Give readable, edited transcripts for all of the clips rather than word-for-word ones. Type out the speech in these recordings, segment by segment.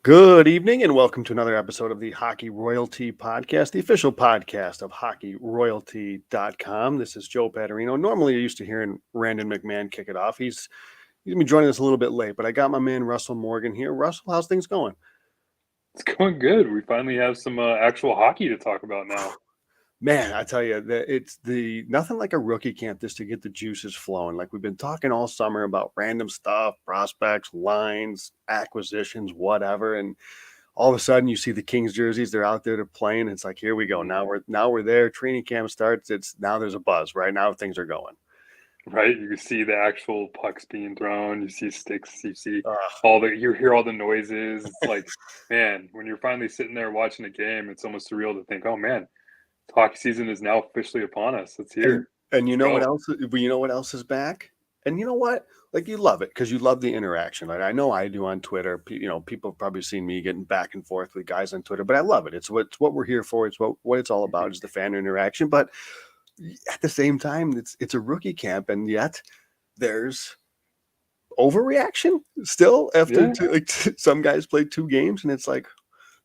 Good evening and welcome to another episode of the Hockey Royalty Podcast, the official podcast of hockeyroyalty.com. This is Joe Paterino. Normally you're used to hearing Randon McMahon kick it off. He's going to be joining us a little bit late, but I got my man Russell Morgan here. Russell, how's things going? It's going good. We finally have some actual hockey to talk about now. Man, I tell you, it's nothing like a rookie camp just to get the juices flowing. Like we've been talking all summer about random stuff, prospects, lines, acquisitions, whatever, and all of a sudden you see the Kings jerseys, they're out there, they're playing. It's like, here we go. Now we're there. Training camp starts. Now there's a buzz. Right now things are going. Right, you see the actual pucks being thrown. You see sticks. You see you hear all the noises. It's like, man, when you're finally sitting there watching a game, it's almost surreal to think, oh man, hockey season is now officially upon us. It's here. And you know what else? You know what else is back? And you know what? Like, you love it because you love the interaction. Like, I know I do on Twitter. People have probably seen me getting back and forth with guys on Twitter, but I love it. It's what we're here for. It's what it's all about is the fan interaction. But at the same time, it's a rookie camp, and yet there's overreaction still after some guys played 2 games, and it's like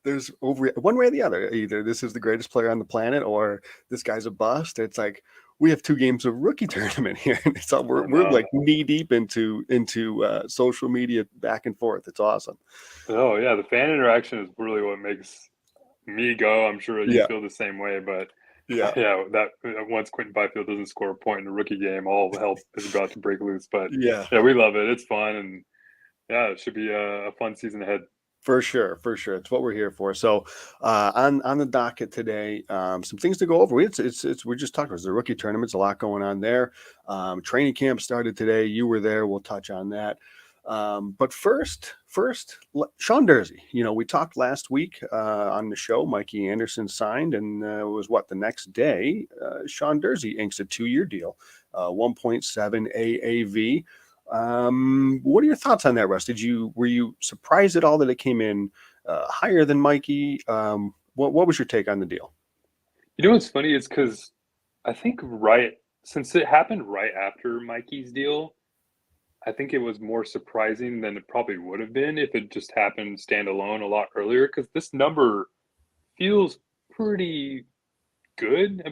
there's over one way or the other. Either this is the greatest player on the planet, or this guy's a bust. It's like we have 2 games of rookie tournament here, and it's all, we're like knee deep into social media back and forth. It's awesome. Oh yeah, the fan interaction is really what makes me go. I'm sure you feel the same way, but that once Quentin Byfield doesn't score a point in a rookie game, all hell is about to break loose. But yeah, we love it. It's fun, and yeah, it should be a fun season ahead. For sure. It's what we're here for. So on the docket today, some things to go over. We just talked about the rookie tournaments, a lot going on there. Training camp started today. You were there. We'll touch on that. But first, Sean Durzi. We talked last week on the show. Mikey Anderson signed, and it was the next day. Sean Durzi inks a 2-year deal, 1.7 AAV. What are your thoughts on that, Russ? Were you surprised at all that it came in higher than Mikey? What was your take on the deal? What's funny is because I think since it happened right after Mikey's deal, I think it was more surprising than it probably would have been if it just happened standalone a lot earlier, because this number feels pretty good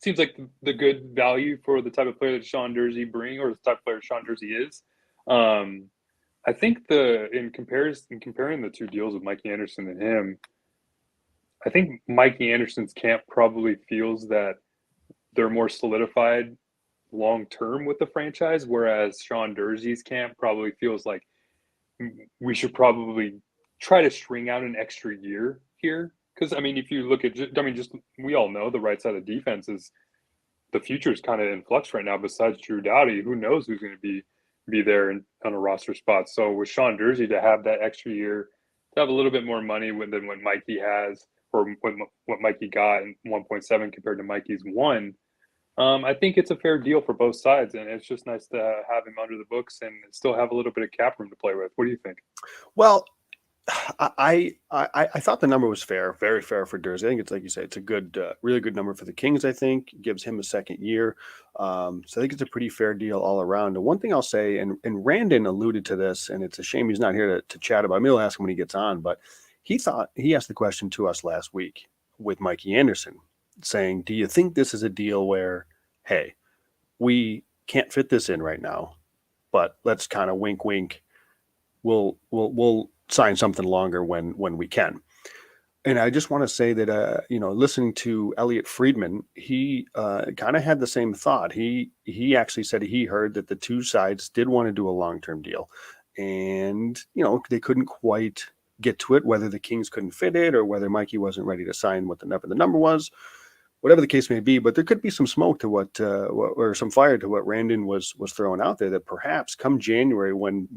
seems like the good value for the type of player that Sean Durzi or the type of player Sean Durzi is. I think in comparing the 2 deals with Mikey Anderson and him, I think Mikey Anderson's camp probably feels that they're more solidified long term with the franchise, whereas Sean Durzi's camp probably feels like we should probably try to string out an extra year here. Because if you look at, we all know the right side of the defense is the future is kind of in flux right now. Besides Drew Doughty, who knows who's going to be there on a roster spot? So with Sean Durzi to have that extra year, to have a little bit more money than what Mikey has, or what Mikey got in 1.7 compared to Mikey's 1. I think it's a fair deal for both sides, and it's just nice to have him under the books and still have a little bit of cap room to play with. What do you think? Well, I thought the number was fair, very fair for Durzi. I think it's like you say, it's a good, really good number for the Kings. I think gives him a second year, so I think it's a pretty fair deal all around. And one thing I'll say, and Randon alluded to this, and it's a shame he's not here to chat about it. Maybe I'll ask him when he gets on, but he asked the question to us last week with Mikey Anderson, saying, "Do you think this is a deal where, hey, we can't fit this in right now, but let's kind of wink, wink. We'll sign something longer when we can." And I just want to say that, listening to Elliot Friedman, he kind of had the same thought. He actually said he heard that the 2 sides did want to do a long-term deal, and they couldn't quite get to it, whether the Kings couldn't fit it or whether Mikey wasn't ready to sign what the number was. Whatever the case may be, but there could be some smoke to or some fire to what Randon was throwing out there, that perhaps come January when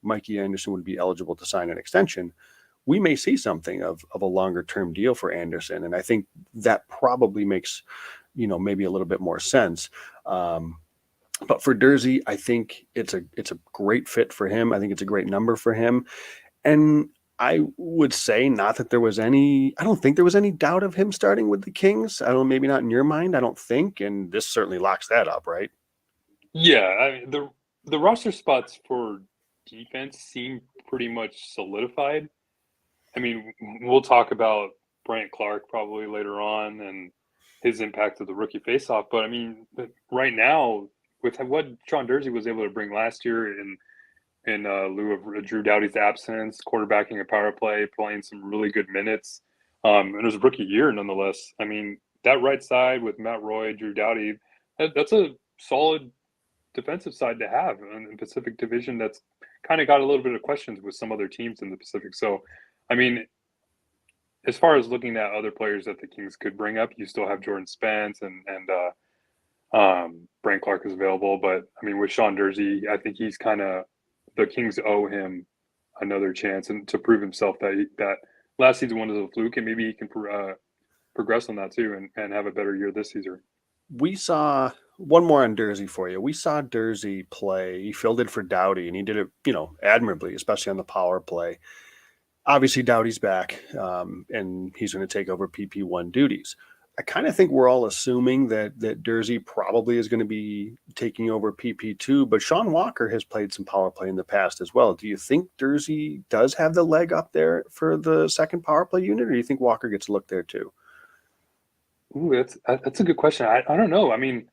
Mikey Anderson would be eligible to sign an extension, we may see something of a longer term deal for Anderson. And I think that probably makes, maybe a little bit more sense. But for Durzi, I think it's a great fit for him. I think it's a great number for him. And I would say I don't think there was any doubt of him starting with the Kings. I don't know, maybe not in your mind, I don't think. And this certainly locks that up, right? Yeah. The roster spots for defense seem pretty much solidified. I mean, we'll talk about Brant Clarke probably later on and his impact of the rookie faceoff. But I mean, right now, with what Sean Durzi was able to bring last year in lieu of Drew Doughty's absence, quarterbacking a power play, playing some really good minutes, and it was a rookie year nonetheless. I mean, that right side with Matt Roy, Drew Doughty, that's a solid defensive side to have in the Pacific Division. That's kind of got a little bit of questions with some other teams in the Pacific. So, I mean, as far as looking at other players that the Kings could bring up, you still have Jordan Spence and Brant Clarke is available. But I mean, with Sean Durzi, I think he's kind of the Kings owe him another chance and to prove himself that last season was a fluke, and maybe he can progress on that too and have a better year this season. We saw one more on Durzi for you. We saw Durzi play. He filled in for Doughty, and he did it, admirably, especially on the power play. Obviously, Doughty's back, and he's going to take over PP1 duties. I kind of think we're all assuming that Durzi probably is going to be taking over PP2, but Sean Walker has played some power play in the past as well. Do you think Durzi does have the leg up there for the second power play unit, or do you think Walker gets a look there too? Ooh, that's a good question. I don't know. I mean,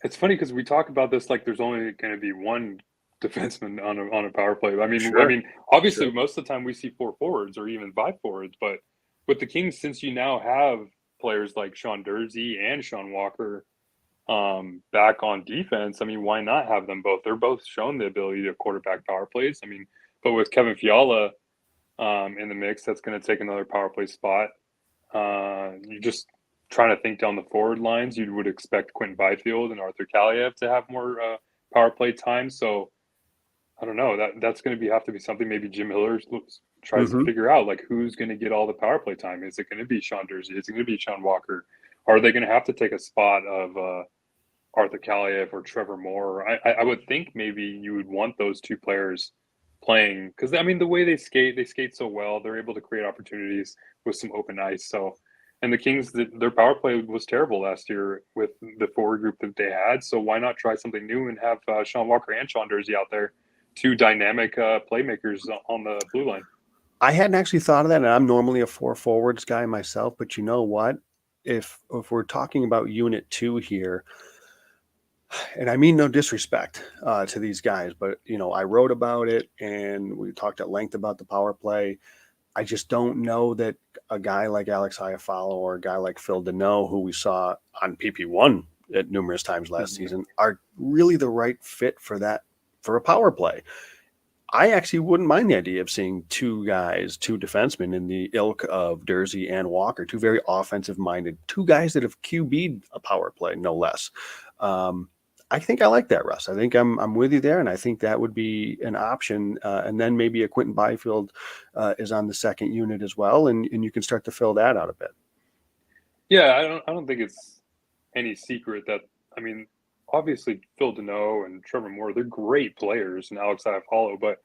it's funny because we talk about this like there's only going to be one defenseman on a power play. I mean, Sure. obviously, most of the time we see 4 forwards or even 5 forwards, but with the Kings, since you now have players like Sean Durzi and Sean Walker back on defense, I mean, why not have them both? They're both shown the ability to quarterback power plays. I mean, but with Kevin Fiala in the mix, that's going to take another power play spot. You just trying to think down the forward lines, you would expect Quentin Byfield and Arthur Kaliev to have more power play time. So I don't know. That's going to have to be something maybe Jim Hiller tries to figure out, like who's going to get all the power play time. Is it going to be Sean Durzi? Is it going to be Sean Walker? Are they going to have to take a spot of Arthur Kaliev or Trevor Moore? I would think maybe you would want those two players playing because, I mean, the way they skate so well. They're able to create opportunities with some open ice. So, and the Kings, their power play was terrible last year with the forward group that they had. So why not try something new and have Sean Walker and Sean Durzi out there? 2 dynamic playmakers on the blue line. I hadn't actually thought of that, and I'm normally a 4 forwards guy myself, but you know what? If we're talking about Unit 2 here, and I mean no disrespect to these guys, but, I wrote about it, and we talked at length about the power play. I just don't know that a guy like Alex Iafallo or a guy like Phil Deneau, who we saw on PP1 at numerous times last season, are really the right fit for a power play. I actually wouldn't mind the idea of seeing 2 defensemen in the ilk of Durzi and Walker, 2 very offensive-minded, 2 guys that have QB'd a power play, no less. I think I like that, Russ. I think I'm with you there, and I think that would be an option. And then maybe a Quentin Byfield is on the second unit as well, and you can start to fill that out a bit. Yeah, I don't think it's any secret that, I mean, obviously Phil Deneau and Trevor Moore, they're great players, and Alex Iafallo, but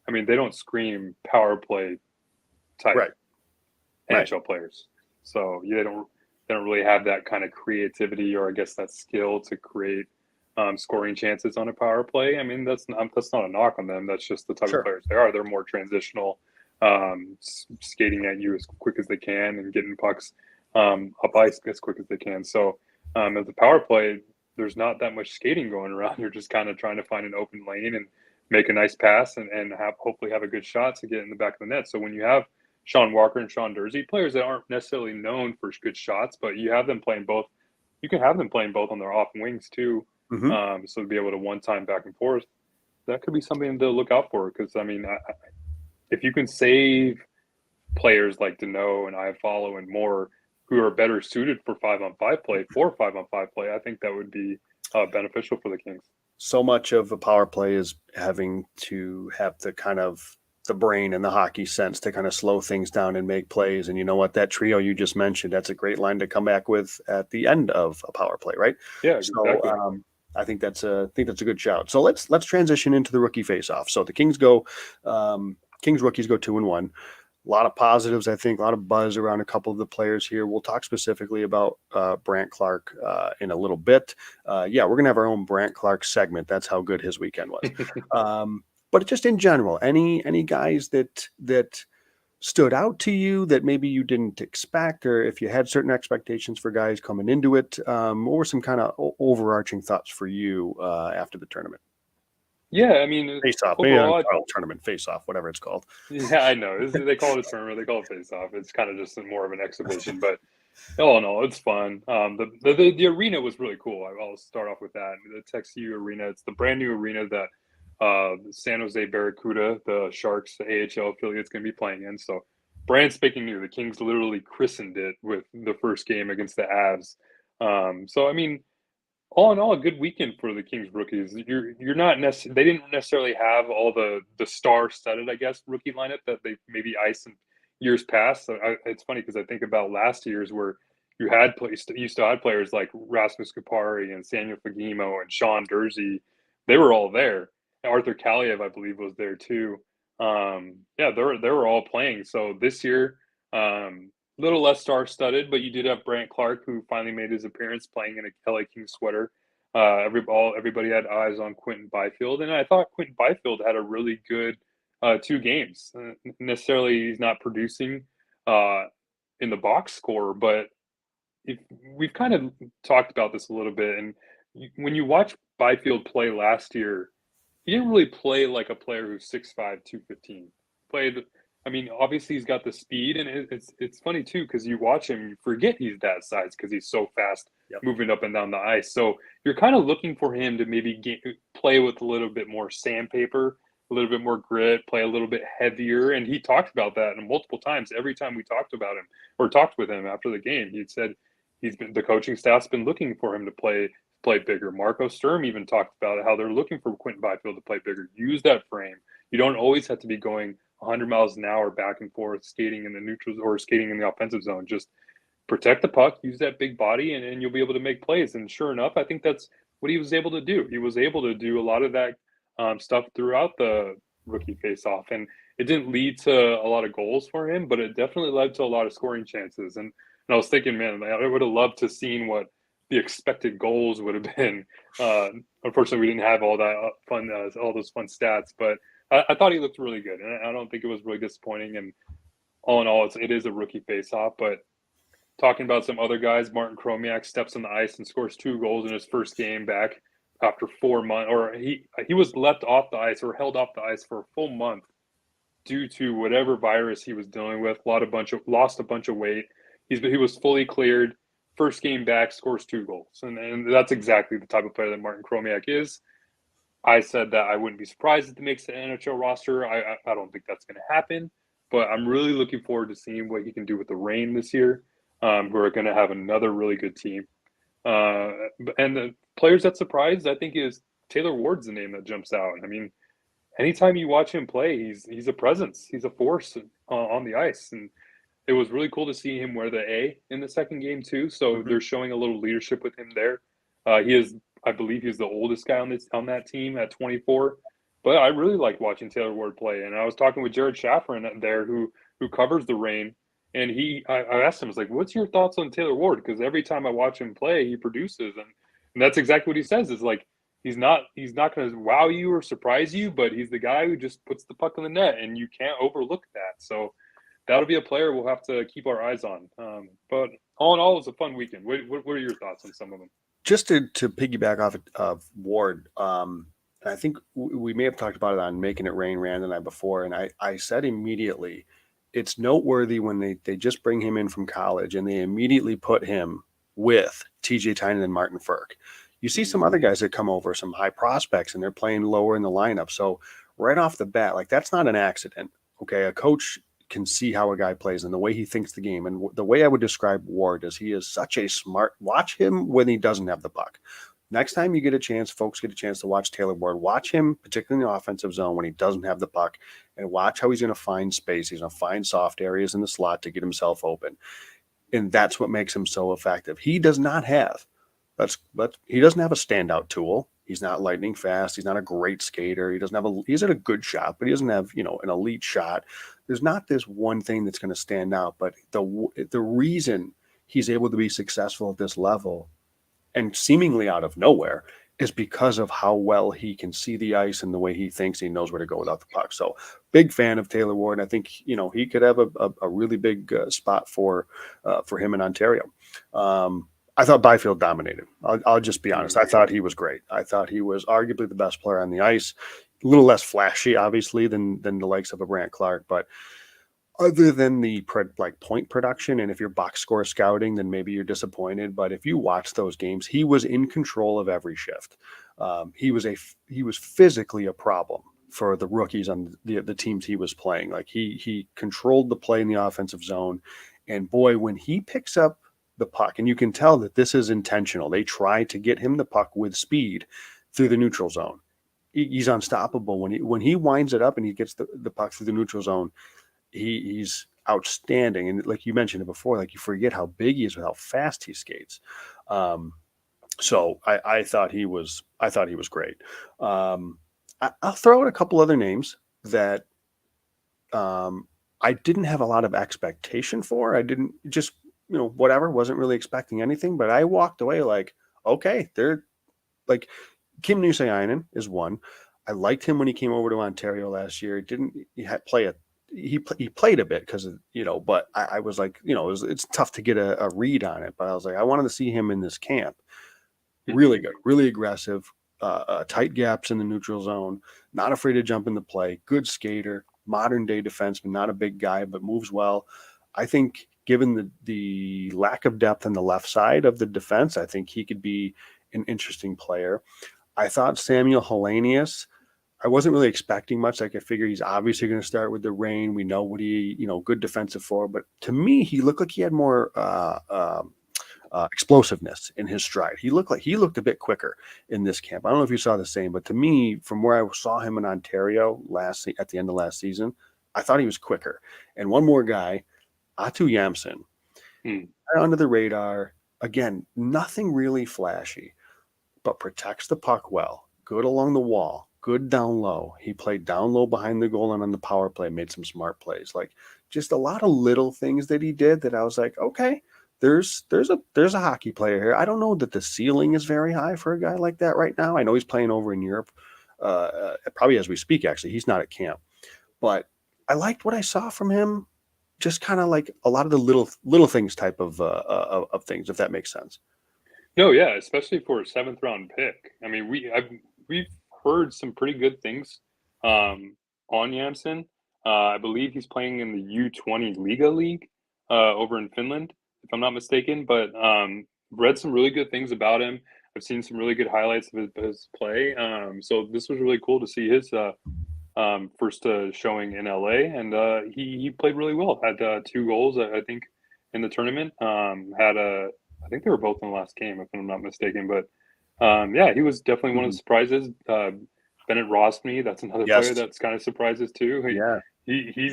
I mean, they don't scream power play type NHL players. So yeah, they don't really have that kind of creativity or I guess that skill to create scoring chances on a power play. I mean, that's not a knock on them. That's just the type of players they are. They're more transitional, skating at you as quick as they can and getting pucks up ice as quick as they can. So at the power play, there's not that much skating going around. You're just kind of trying to find an open lane and make a nice pass and hopefully have a good shot to get in the back of the net. So when you have Sean Walker and Sean Durzi, players that aren't necessarily known for good shots, but you have them playing both. You can have them playing both on their off wings too. So to be able to one time back and forth, that could be something to look out for. Because I mean, if you can save players like Deneau and Iafallo and Moore, who are better suited for 5-on-5 play, 5-on-5 play, I think that would be beneficial for the Kings. So much of a power play is having to have the kind of the brain and the hockey sense to kind of slow things down and make plays. And you know what? That trio you just mentioned, that's a great line to come back with at the end of a power play, right? Yeah, exactly. So I think that's a good shout. So let's transition into the rookie faceoff. So the Kings rookies go 2-1. A lot of positives, I think, a lot of buzz around a couple of the players here. We'll talk specifically about Brant Clarke in a little bit. We're going to have our own Brant Clarke segment. That's how good his weekend was. but just in general, any guys that stood out to you that maybe you didn't expect, or if you had certain expectations for guys coming into it, what were some kind of overarching thoughts for you after the tournament? Yeah, I mean, Face off, maybe overall, Untitled Tournament, face off, whatever it's called. yeah, I know. They call it a tournament. They call it Faceoff. It's kind of just more of an exhibition, but all in all, it's fun. The arena was really cool. I'll start off with that. The TechSU arena. It's the brand new arena that San Jose Barracuda, the Sharks, the AHL affiliate, is going to be playing in. So, brand spanking new. The Kings literally christened it with the first game against the Avs. So, I mean, all in all, a good weekend for the Kings rookies. You're not they didn't necessarily have all the star studded, I guess, rookie lineup that they maybe iced in years past. So it's funny because I think about last year's where you still had players like Rasmus Kupari and Samuel Fagimo and Sean Durzi. They were all there. Arthur Kaliev, I believe, was there too. Yeah, they were all playing. So this year, little less star-studded, but you did have Clarke, who finally made his appearance playing in a LA Kings sweater. Everybody had eyes on Quinton Byfield, and I thought Quinton Byfield had a really good 2 games. Necessarily, he's not producing in the box score, but we've kind of talked about this a little bit. And when you watch Byfield play last year, he didn't really play like a player who's 6'5", 215. Played I mean, obviously he's got the speed, and it's funny too because you watch him, you forget he's that size because he's so fast Yep. moving up and down the ice. So you're kind of looking for him to maybe play with a little bit more sandpaper, a little bit more grit, play a little bit heavier. And he talked about that multiple times. Every time we talked about him or talked with him after the game, he'd said the coaching staff's been looking for him to play bigger. Marco Sturm even talked about how they're looking for Quinton Byfield to play bigger. Use that frame. You don't always have to be going 100 miles an hour back and forth, skating in the neutrals or skating in the offensive zone. Just protect the puck, use that big body, and you'll be able to make plays. And sure enough, I think that's what he was able to do. He was able to do a lot of that stuff throughout the rookie face-off. And it didn't lead to a lot of goals for him, but it definitely led to a lot of scoring chances. And I was thinking, man, I would have loved to seen what the expected goals would have been. Unfortunately, we didn't have all that fun, all those fun stats, but I thought he looked really good, and I don't think it was really disappointing. And all in all, it is a rookie face-off. But talking about some other guys, Martin Chromaak steps on the ice and scores 2 goals in his first game back after 4 months. Or he was left off the ice or held off the ice for a full month due to whatever virus he was dealing with. Lost a bunch of weight. He was fully cleared. First game back, scores 2 goals, and that's exactly the type of player that Martin Chromaak is. I said that I wouldn't be surprised if he makes the NHL roster. I don't think that's going to happen, but I'm really looking forward to seeing what he can do with the Reign this year. We're going to have another really good team. And the players that surprised, I think, is Taylor Ward's the name that jumps out. I mean, anytime you watch him play, he's a presence. He's a force on the ice. And it was really cool to see him wear the A in the second game, too. So they're showing a little leadership with him there. I believe he's the oldest guy on that team at 24. But I really like watching Taylor Ward play. And I was talking with Jared Schafferin there, who covers the Reign, and I asked him, I was like, "What's your thoughts on Taylor Ward?" Because every time I watch him play, he produces, and that's exactly what he says. Is like he's not going to wow you or surprise you, but he's the guy who just puts the puck in the net, and you can't overlook that. So that'll be a player we'll have to keep our eyes on. But all in all, it was a fun weekend. What are your thoughts on some of them? Just to piggyback off of Ward, I think we may have talked about it on Making It Rain, Rand and I before, and I said immediately, it's noteworthy when they just bring him in from college and they immediately put him with TJ Tynan and Martin Ferk. You see some other guys that come over, some high prospects, and they're playing lower in the lineup. So right off the bat, like that's not an accident. Okay, a coach can see how a guy plays and the way he thinks the game. And the way I would describe Ward is he is such a smart, watch him when he doesn't have the puck. Next time you get a chance, folks get a chance to watch Taylor Ward, watch him, particularly in the offensive zone when he doesn't have the puck, and watch how he's going to find space. He's going to find soft areas in the slot to get himself open. And that's what makes him so effective. He does not have, he doesn't have a standout tool. He's not lightning fast. He's not a great skater. He's at a good shot, but he doesn't have, an elite shot. There's not this one thing that's going to stand out, but the reason he's able to be successful at this level and seemingly out of nowhere is because of how well he can see the ice and the way he thinks he knows where to go without the puck. So big fan of Taylor Ward. I think, he could have a really big spot for him in Ontario. I thought Byfield dominated. I'll just be honest. I thought he was great. I thought he was arguably the best player on the ice. A little less flashy, obviously, than the likes of a Brandt Clarke, but other than the point production, and if you're box score scouting, then maybe you're disappointed. But if you watch those games, he was in control of every shift. He was physically a problem for the rookies on the teams he was playing. Like he controlled the play in the offensive zone, and boy, when he picks up the puck, and you can tell that this is intentional. They try to get him the puck with speed through the neutral zone. He's unstoppable when he winds it up and he gets the puck through the neutral zone. He's outstanding, and like you mentioned it before, like you forget how big he is with how fast he skates. So I thought he was great. I'll throw out a couple other names that I didn't have a lot of expectation for. I didn't just whatever, wasn't really expecting anything, but I walked away like, okay, they're like Kim Nusayainen is one. I liked him when he came over to Ontario last year. He played a bit because of, but I was like, it's tough to get a read on it. But I was like, I wanted to see him in this camp. Really good, really aggressive, tight gaps in the neutral zone, not afraid to jump in the play, good skater, modern day defenseman, not a big guy, but moves well. I think given the lack of depth on the left side of the defense, I think he could be an interesting player. I thought Samuel Hellenius, I wasn't really expecting much. Like I figure he's obviously going to start with the Reign. We know what good defensive forward, but to me, he looked like he had more explosiveness in his stride. He looked a bit quicker in this camp. I don't know if you saw the same, but to me, from where I saw him in Ontario at the end of last season, I thought he was quicker. And one more guy, Atu Yamson, under the radar. Again, nothing really flashy, but protects the puck well. Good along the wall. Good down low. He played down low behind the goal and on the power play, made some smart plays. Like just a lot of little things that he did that I was like, okay, there's a hockey player here. I don't know that the ceiling is very high for a guy like that right now. I know he's playing over in Europe, probably as we speak. Actually, he's not at camp, but I liked what I saw from him. Just kind of like a lot of the little things type of things, if that makes sense. No, yeah, especially for a 7th-round pick. I mean, we've heard some pretty good things on Yamson. I believe he's playing in the U20 Liga League over in Finland, if I'm not mistaken. But read some really good things about him. I've seen some really good highlights of his play. So this was really cool to see his first showing in LA, and he played really well. Had 2 goals, I think, in the tournament. I think they were both in the last game, if I'm not mistaken. But yeah, he was definitely one of the surprises. Bennett Rossme, that's another player Yes. that's kind of surprises too. Yeah. He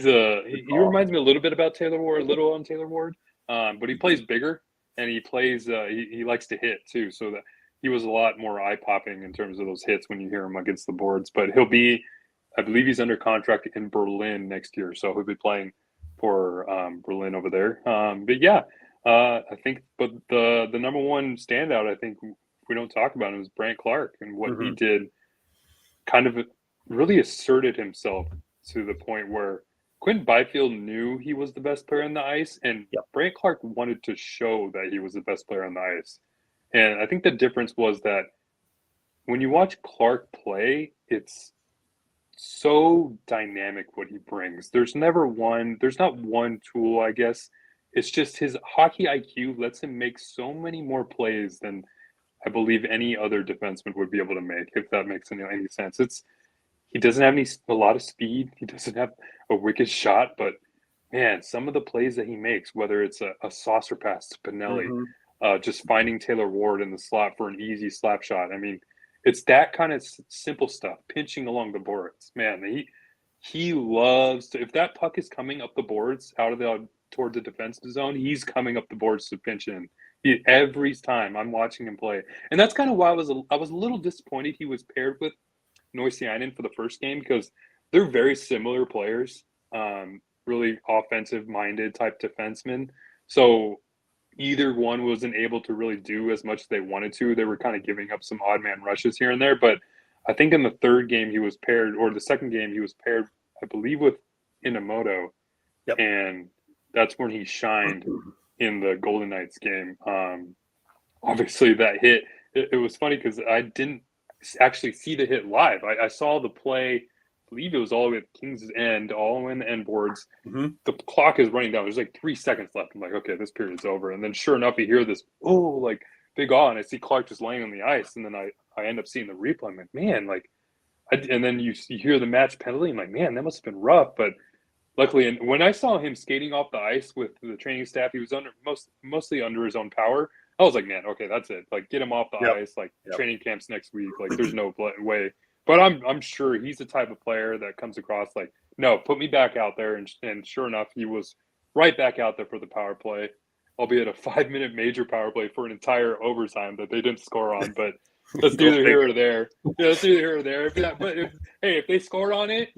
reminds me a little bit about Taylor Ward, a little on Taylor Ward, but he plays bigger and he plays. He likes to hit too, so that he was a lot more eye popping in terms of those hits when you hear him against the boards. But I believe he's under contract in Berlin next year, so he'll be playing for Berlin over there. But yeah. I think, but the number one standout, I think we don't talk about him, is Brandt Clarke, and what he did kind of really asserted himself to the point where Quinton Byfield knew he was the best player on the ice, and Brandt Clarke wanted to show that he was the best player on the ice. And I think the difference was that when you watch Clarke play, it's so dynamic what he brings. There's not one tool, I guess. It's just his hockey IQ lets him make so many more plays than I believe any other defenseman would be able to make, if that makes any sense. He doesn't have a lot of speed. He doesn't have a wicked shot, but man, some of the plays that he makes, whether it's a saucer pass to Pinelli, just finding Taylor Ward in the slot for an easy slap shot. I mean, it's that kind of simple stuff, pinching along the boards. Man, he loves to, if that puck is coming up the boards toward the defensive zone, he's coming up the boards to pinch in. Every time I'm watching him play. And that's kind of why I was a little disappointed he was paired with Noisiainen for the first game, because they're very similar players, really offensive-minded type defensemen. So either one wasn't able to really do as much as they wanted to. They were kind of giving up some odd man rushes here and there. But I think in the third game he was paired, or the second game he was paired, I believe, with Inamoto, Yep. and that's when he shined in the Golden Knights game. Obviously, that hit. It was funny because I didn't actually see the hit live. I saw the play. I believe it was all the way at Kings' end, all the way in the end boards. Mm-hmm. The clock is running down. There's like 3 seconds left. I'm like, okay, this period's over. And then sure enough, you hear this, like big awe, and I see Clarke just laying on the ice. And then I end up seeing the replay. I'm like, man, like, and then you hear the match penalty. I'm like, man, that must have been rough. But luckily, and when I saw him skating off the ice with the training staff, he was mostly under his own power. I was like, man, okay, that's it. Like, get him off the ice. Like, training camps next week. Like, there's no way. But I'm sure he's the type of player that comes across like, no, put me back out there. And sure enough, he was right back out there for the power play, albeit a 5-minute major power play for an entire overtime that they didn't score on. But that's neither here or there. Yeah, that's neither here or there. If they scored on it,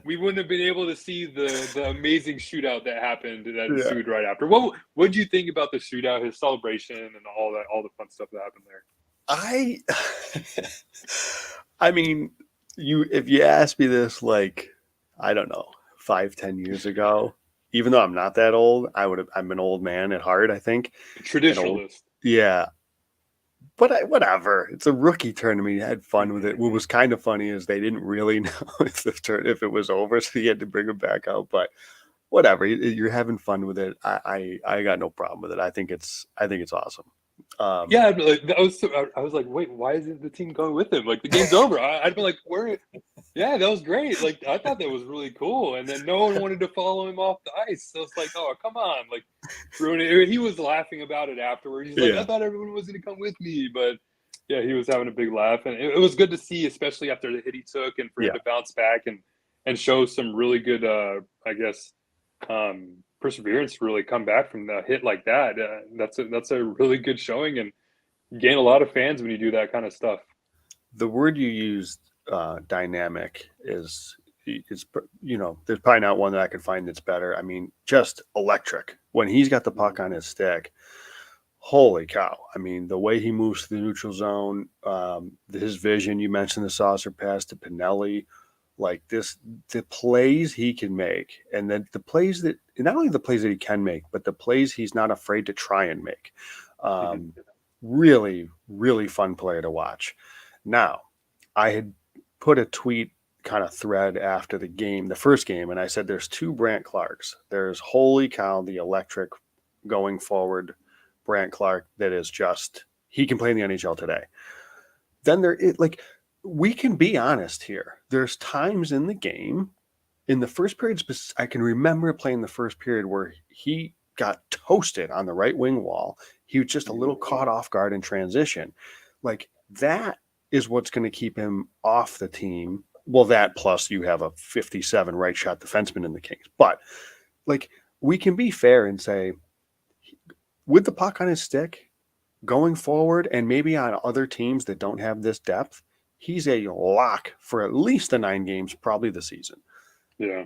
we wouldn't have been able to see the amazing shootout that happened that ensued right after. What did you think about the shootout, his celebration, and all the fun stuff that happened there? I mean, if you asked me this, like, I don't know, 5-10 years ago, even though I'm not that old, I'm an old man at heart, I think. Traditionalist. Yeah. But whatever. It's a rookie tournament. You had fun with it. What was kind of funny is they didn't really know if it was over, so you had to bring it back out. But whatever. You're having fun with it. I got no problem with it. I think it's awesome. Yeah, like, I was like, wait, why isn't the team going with him? Like, the game's over. I'd be like, where? Yeah, that was great. Like, I thought that was really cool. And then no one wanted to follow him off the ice. So it's like, oh, come on. Like, ruin it. He was laughing about it afterwards. He's like, I thought everyone was going to come with me. But yeah, he was having a big laugh. And it was good to see, especially after the hit he took, and for him to bounce back and show some really good, I guess, perseverance to really come back from the hit like that. That's a really good showing, and you gain a lot of fans when you do that kind of stuff. The word you used, dynamic, is there's probably not one that I could find that's better. I mean, just electric. When he's got the puck on his stick, holy cow. I mean, the way he moves to the neutral zone, his vision, you mentioned the saucer pass to Pinelli, like the plays he can make, and then the plays that, not only the plays that he can make, but the plays he's not afraid to try and make. Really, really fun player to watch. Now, I had put a tweet kind of thread after the game, the first game, and I said there's two Brandt Clarkes. There's, holy cow, the electric going forward Brandt Clarke that is just, he can play in the NHL today. Then we can be honest here. There's times in the game, in the first period, I can remember playing the first period where he got toasted on the right wing wall. He was just a little caught off guard in transition. Like, that is what's going to keep him off the team. Well, that plus you have a 57 right shot defenseman in the Kings. But, like, we can be fair and say, with the puck on his stick, going forward, and maybe on other teams that don't have this depth, he's a lock for at least the 9 games, probably the season. Yeah.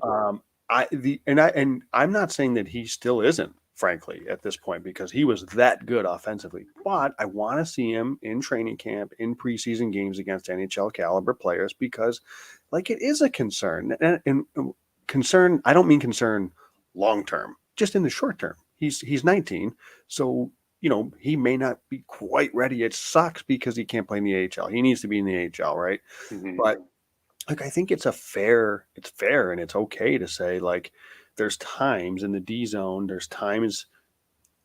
I'm not saying that he still isn't, frankly, at this point, because he was that good offensively. But I want to see him in training camp, in preseason games against NHL caliber players, because, like, it is a concern. And concern, I don't mean concern long term, just in the short term. He's 19, so he may not be quite ready. It sucks because he can't play in the AHL. He needs to be in the AHL, right? But, like, I think it's fair and it's okay to say, like, there's times in the D zone, there's times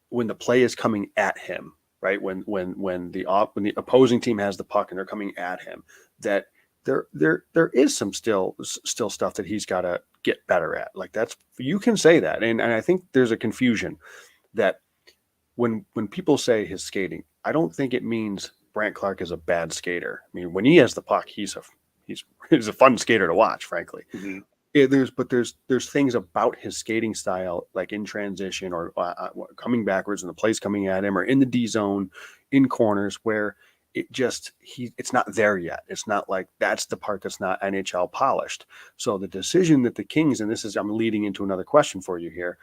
when the play is coming at him, right? When the opposing team has the puck and they're coming at him, that there is some still stuff that he's got to get better at. Like, you can say that. And I think there's a confusion that when people say his skating, I don't think it means Brandt Clarke is a bad skater. I mean, when he has the puck, he's a fun skater to watch, frankly. There's things about his skating style, like in transition or coming backwards and the play's coming at him, or in the D zone, in corners, where it's not there yet. It's not like, that's the part that's not NHL polished. So the decision that the Kings, and I'm leading into another question for you here,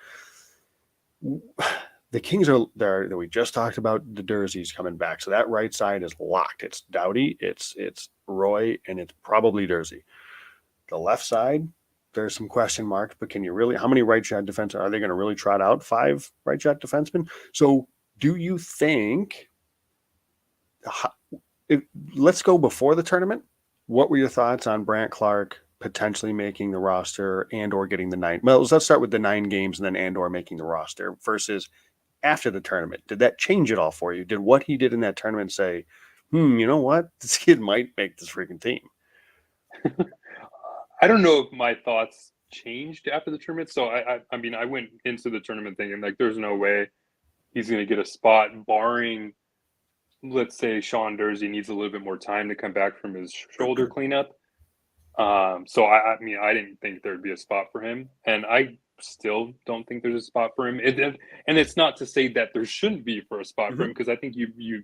the Kings are there. We just talked about the Durzi's coming back, so that right side is locked. It's Doughty, it's Roy, and it's probably Durzi. The left side, there's some question marks, but can you really? How many right shot defensemen are they going to really trot out? 5 right shot defensemen. So, do you think? Let's go before the tournament. What were your thoughts on Brandt Clarke potentially making the roster and or getting the 9? Well, let's start with the 9 games and then and or making the roster versus after the tournament. Did that change it all for you? Did what he did in that tournament say, you know what? This kid might make this freaking team? I don't know if my thoughts changed after the tournament. So I mean, I went into the tournament thinking like, there's no way he's going to get a spot, barring, let's say, Sean Durzi needs a little bit more time to come back from his shoulder cleanup. So I mean, I didn't think there'd be a spot for him, and I still don't think there's a spot for him. And it's not to say that there shouldn't be for a spot for him, because I think you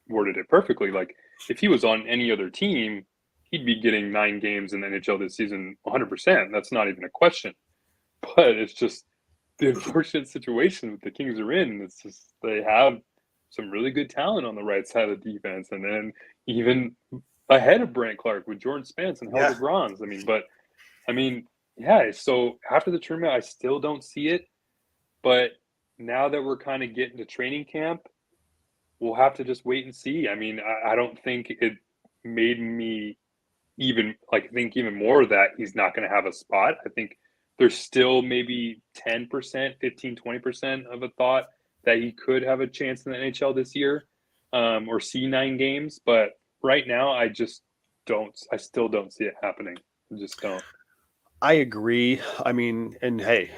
worded it perfectly. Like, if he was on any other team, he'd be getting 9 games in the NHL this season 100%. That's not even a question. But it's just the unfortunate situation that the Kings are in. It's just they have some really good talent on the right side of the defense, and then even ahead of Brandt Clarke with Jordan Spence and Helge Bronze. Yeah. So after the tournament, I still don't see it. But now that we're kind of getting to training camp, we'll have to just wait and see. I mean, I don't think it made me even think even more that he's not going to have a spot. I think there's still maybe 10%, 15, 20% of a thought that he could have a chance in the NHL this year, or see 9 games. But right now, I still don't see it happening. I just don't. I agree. I mean, and hey,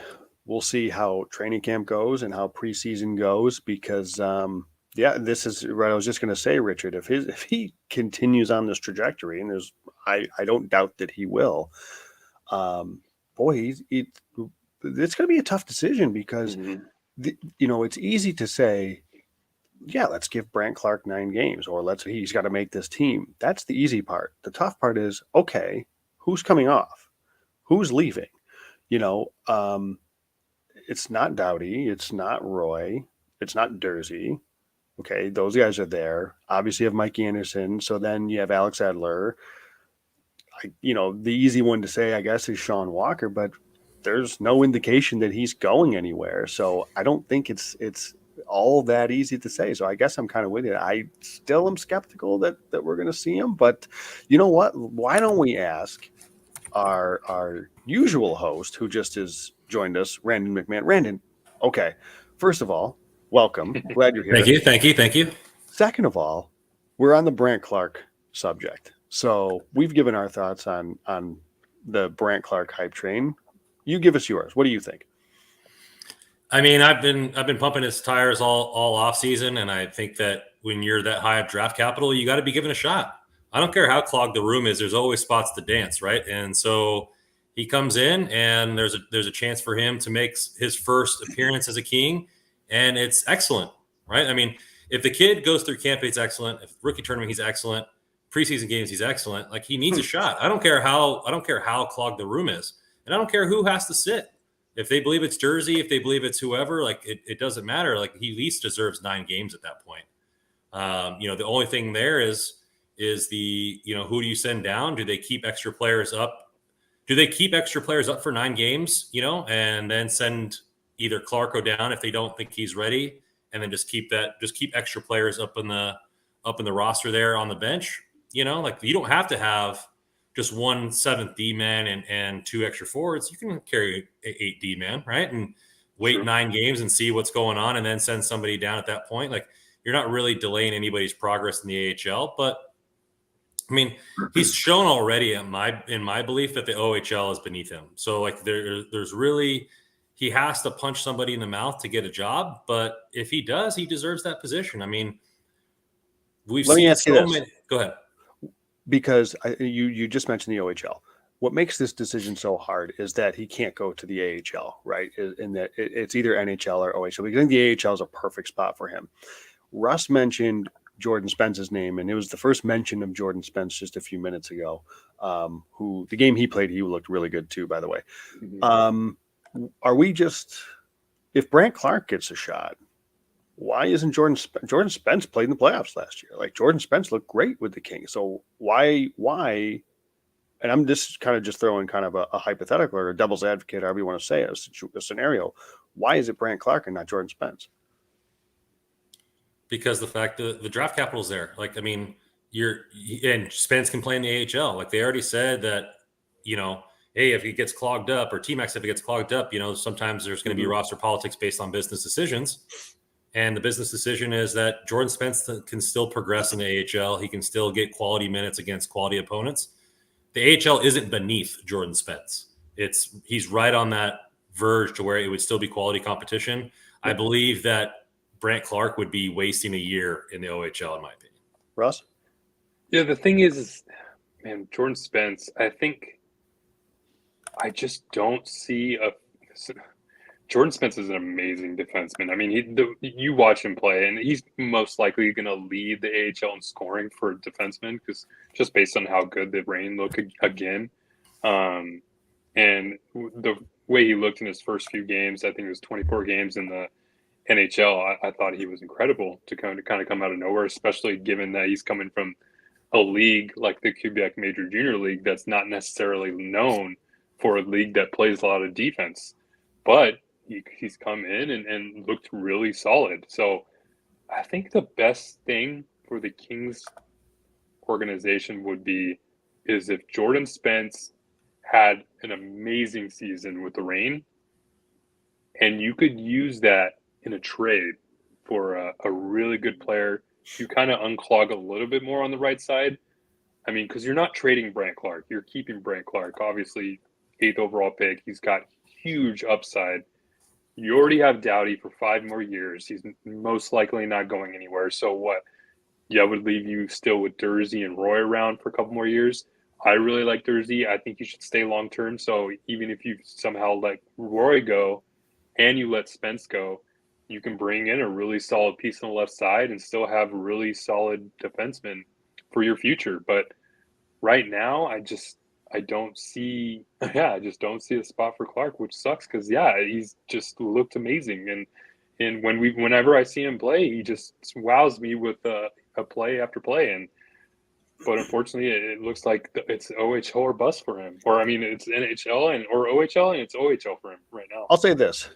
we'll see how training camp goes and how preseason goes, because this is right. I was just going to say, Richard, if he continues on this trajectory, and I don't doubt that he will. Boy, it's going to be a tough decision, because it's easy to say, yeah, let's give Brandt Clarke 9 games, or he's got to make this team. That's the easy part. The tough part is, okay, who's coming off? Who's leaving? It's not Doughty. It's not Roy. It's not Durzi. Okay, those guys are there. Obviously, you have Mikey Anderson. So then you have Alex Edler. The easy one to say, I guess, is Sean Walker, but there's no indication that he's going anywhere. So I don't think it's all that easy to say. So I guess I'm kind of with you. I still am skeptical that we're going to see him. But you know what? Why don't we ask our usual host, who just has joined us, Randon McMahon. Randon, okay. First of all, welcome. Glad you're here. Thank you. Second of all, we're on the Brandt Clarke subject. So we've given our thoughts on the Brandt Clarke hype train. You give us yours. What do you think? I mean, I've been pumping his tires all off season, and I think that when you're that high of draft capital, you got to be given a shot. I don't care how clogged the room is. There's always spots to dance, right? And so he comes in, and there's a chance for him to make his first appearance as a King, and it's excellent, right? I mean, if the kid goes through camp, he's excellent. If rookie tournament, he's excellent. Preseason games, he's excellent. Like, he needs a shot. I don't care how clogged the room is, and I don't care who has to sit. If they believe it's Durzi, if they believe it's whoever, like, it doesn't matter. Like, he at least deserves 9 games at that point. The only thing there is the, who do you send down? Do they keep extra players up? Do they keep extra players up for 9 games, and then send either Clarke down if they don't think he's ready, and then just keep extra players up in the roster there on the bench? Like, you don't have to have just 1 7th D-man and 2 extra forwards. You can carry 8 D-man, right? And wait 9 games and see what's going on, and then send somebody down at that point. Like, you're not really delaying anybody's progress in the AHL, but I mean, he's shown already in my belief that the OHL is beneath him. So, like, there's really, he has to punch somebody in the mouth to get a job. But if he does, he deserves that position. I mean, Let me ask you this. Go ahead. Because you just mentioned the OHL. What makes this decision so hard is that he can't go to the AHL, right? In that it's either NHL or OHL. Because I think the AHL is a perfect spot for him. Russ mentioned Jordan Spence's name, and it was the first mention of Jordan Spence just a few minutes ago. Who the game he played, he looked really good too, by the way. Are we just, if Brandt Clarke gets a shot, why isn't Jordan Spence played in the playoffs last year? Like Jordan Spence looked great with the Kings. So why? And I'm just kind of just throwing kind of a hypothetical or a devil's advocate, however you want to say it, a scenario. Why is it Brandt Clarke and not Jordan Spence? Because the fact that the draft capital is there. Like, I mean, and Spence can play in the AHL. Like they already said that, hey, if he gets clogged up, or T-Max if it gets clogged up, sometimes there's going to be roster politics based on business decisions. And the business decision is that Jordan Spence can still progress in the AHL. He can still get quality minutes against quality opponents. The AHL isn't beneath Jordan Spence. He's right on that verge to where it would still be quality competition. I believe that Brandt Clarke would be wasting a year in the OHL, in my opinion. Russ? Yeah, the thing is, man, Jordan Spence, I just don't see Jordan Spence is an amazing defenseman. I mean, you watch him play, and he's most likely going to lead the AHL in scoring for a defenseman, because just based on how good the Reign look again. And the way he looked in his first few games, I think it was 24 games in the NHL, I thought he was incredible to kind of come out of nowhere, especially given that he's coming from a league like the Quebec Major Junior League that's not necessarily known for a league that plays a lot of defense. But he's come in and looked really solid. So I think the best thing for the Kings organization is if Jordan Spence had an amazing season with the Reign, and you could use that in a trade for a really good player to kind of unclog a little bit more on the right side. I mean, because you're not trading Brandt Clarke. You're keeping Brandt Clarke. Obviously, 8th overall pick. He's got huge upside. You already have Doughty for 5 more years. He's most likely not going anywhere. So what? Yeah, I would leave you still with Durzi and Roy around for a couple more years. I really like Durzi. I think he should stay long term. So even if you somehow let Roy go and you let Spence go, you can bring in a really solid piece on the left side and still have really solid defensemen for your future. But right now, I just don't see a spot for Clarke, which sucks because he's just looked amazing. And whenever I see him play, he just wows me with a play after play. But unfortunately, it looks like it's OHL or bust for him. Or I mean, it's NHL or OHL, and it's OHL for him right now. I'll say this: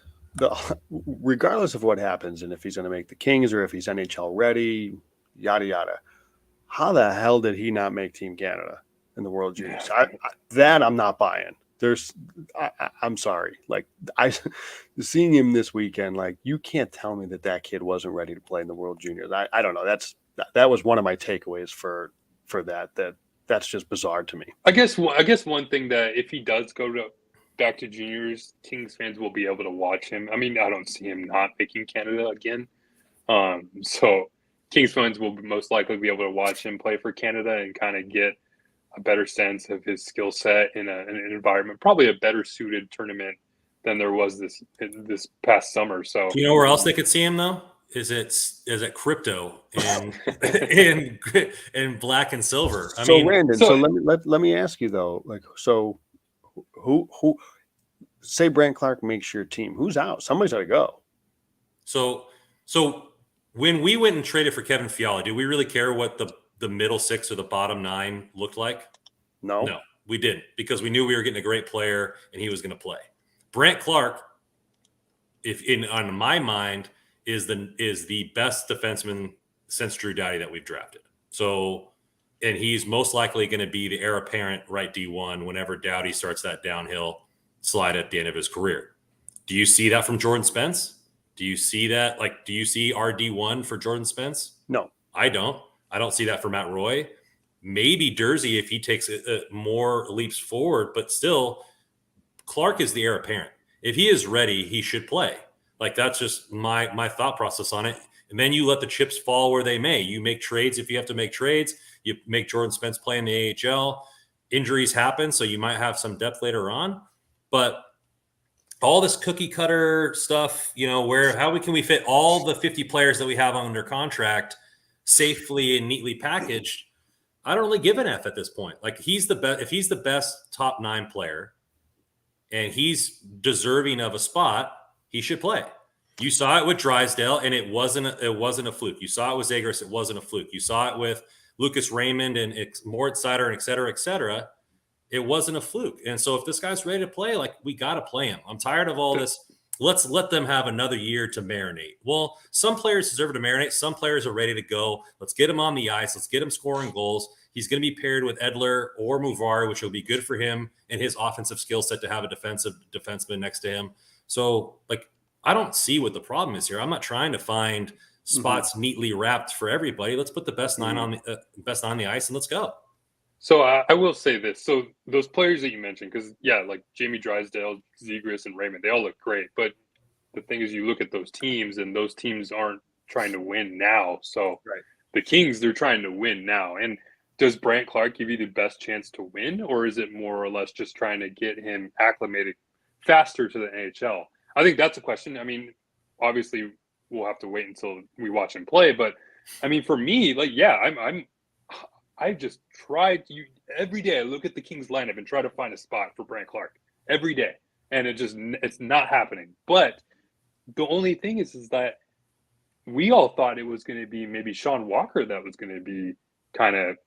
regardless of what happens, and if he's going to make the Kings or if he's NHL ready, yada yada, how the hell did he not make Team Canada in the World Juniors? I'm not buying. I'm sorry. Like seeing him this weekend, like you can't tell me that kid wasn't ready to play in the World Juniors. I don't know. That was one of my takeaways for that. That's just bizarre to me. I guess one thing that if he does go back to juniors, Kings fans will be able to watch him. I mean, I don't see him not making Canada again. So Kings fans will most likely be able to watch him play for Canada and kind of get a better sense of his skill set in an environment, probably a better suited tournament than there was this past summer. So you know where else they could see him though? Is it crypto in black and silver? Brandon, let me ask you though, like, so who say Brandt Clarke makes your team? Who's out? Somebody's got to go. So when we went and traded for Kevin Fiala, did we really care what the middle 6 or the bottom 9 looked like? No, we didn't, because we knew we were getting a great player and he was going to play. Brandt Clarke, on my mind, is the best defenseman since Drew Doughty that we've drafted. So, and he's most likely going to be the heir apparent right D1 whenever Doughty starts that downhill slide at the end of his career. Do you see that from Jordan Spence? Do you see that? Like, do you see RD1 for Jordan Spence? No, I don't. I don't see that for Matt Roy. Maybe Durzi if he takes more leaps forward, but still, Clarke is the heir apparent. If he is ready, he should play. Like, that's just my thought process on it. And then you let the chips fall where they may. You make trades if you have to make trades. You make Jordan Spence play in the AHL. Injuries happen, so you might have some depth later on. But all this cookie cutter stuff, how can we fit all the 50 players that we have under contract safely and neatly packaged? I don't really give an F at this point. Like, he's the best. If he's the best top 9 player and he's deserving of a spot, he should play. You saw it with Drysdale, and it wasn't a fluke. You saw it with Zagreus, it wasn't a fluke. You saw it with Lucas Raymond and Moritz Seider and et cetera, et cetera. It wasn't a fluke. And so if this guy's ready to play, like, we got to play him. I'm tired of all this. Let's let them have another year to marinate. Well, some players deserve to marinate. Some players are ready to go. Let's get him on the ice. Let's get him scoring goals. He's going to be paired with Edler or Muvar, which will be good for him and his offensive skill set to have a defenseman next to him. So, like, I don't see what the problem is here. I'm not trying to find spots neatly wrapped for everybody. Let's put the best nine on the ice and let's go. So I will say this. So those players that you mentioned, because, yeah, like Jamie Drysdale, Zegras, and Raymond, they all look great. But the thing is, you look at those teams, and those teams aren't trying to win now. So the Kings, they're trying to win now. And does Brandt Clarke give you the best chance to win, or is it more or less just trying to get him acclimated faster to the NHL? I think that's a question. I mean, obviously, we'll have to wait until we watch him play. But, I mean, for me, like, yeah, I just tried to every day. I look at the Kings lineup and try to find a spot for Brandt Clarke every day, and it's not happening. But the only thing is that we all thought it was going to be maybe Sean Walker that was going to be kind of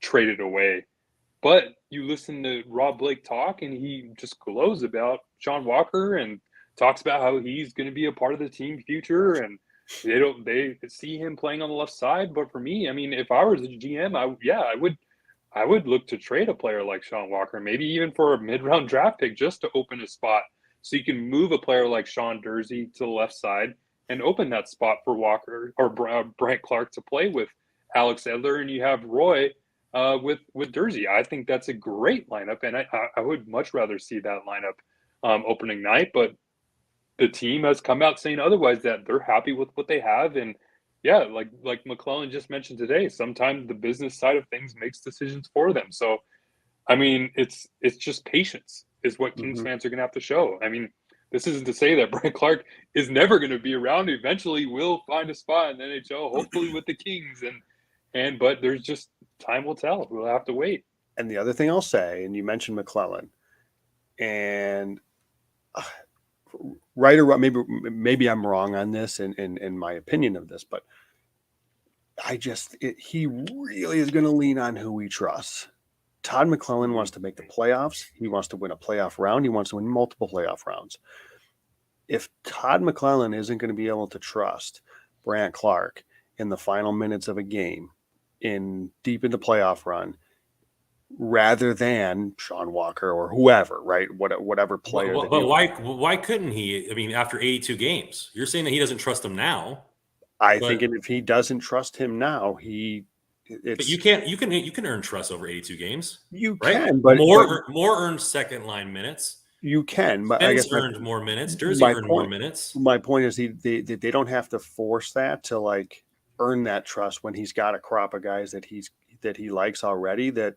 traded away. But you listen to Rob Blake talk, and he just glows about Sean Walker and talks about how he's going to be a part of the team future, and they see him playing on the left side. But for me, I mean, if I was a GM, I would look to trade a player like Sean Walker, maybe even for a mid-round draft pick, just to open a spot so you can move a player like Sean Durzi to the left side and open that spot for Walker or Brandt Clarke to play with Alex Edler, and you have Roy with Durzi. I think that's a great lineup, and I would much rather see that lineup opening night. But the team has come out saying otherwise, that they're happy with what they have. And yeah, like Mcclellan just mentioned today, sometimes the business side of things makes decisions for them. So, I mean, it's just patience is what Kings fans are going to have to show. I mean, this isn't to say that Brandt Clarke is never going to be around. Eventually will find a spot in the NHL, hopefully with the Kings. But there's just, time will tell. We'll have to wait. And the other thing I'll say, and you mentioned Mcclellan, and right or wrong, maybe I'm wrong on this in my opinion of this, but he really is going to lean on who he trusts. Todd McClellan wants to make the playoffs. He wants to win a playoff round. He wants to win multiple playoff rounds. If Todd McClellan isn't going to be able to trust Brandt Clarke in the final minutes of a game deep in the playoff run, rather than Sean Walker or whoever, right? Whatever player. But why couldn't he? I mean, after 82 games, you're saying that he doesn't trust him now. I think if he doesn't trust him now, but you can earn trust over 82 games. You right? can, but more earned second line minutes. You can, but Ben's I guess earned more minutes. Durzi earned more minutes. My point is they don't have to force that to like earn that trust when he's got a crop of guys that he likes already. That's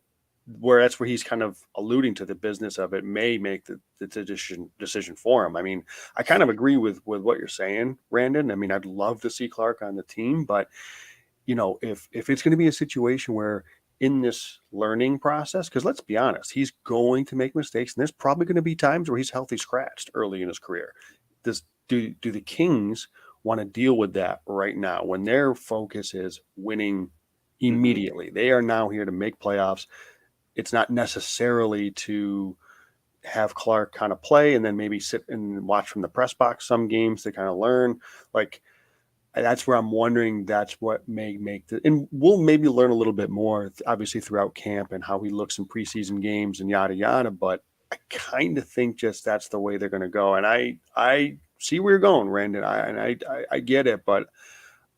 where he's kind of alluding to the business of it may make the decision for him. I mean, I kind of agree with what you're saying, Brandon. I mean, I'd love to see Clarke on the team, but you know, if it's going to be a situation where in this learning process, because let's be honest, he's going to make mistakes, and there's probably going to be times where he's healthy scratched early in his career. Do the Kings want to deal with that right now when their focus is winning immediately? They are now here to make playoffs. It's not necessarily to have Clarke kind of play and then maybe sit and watch from the press box some games to kind of learn. Like, that's where I'm wondering that's what may make and we'll maybe learn a little bit more, obviously, throughout camp and how he looks in preseason games and yada, yada. But I kind of think just that's the way they're going to go. And I see where you're going, Brandon. I get it, but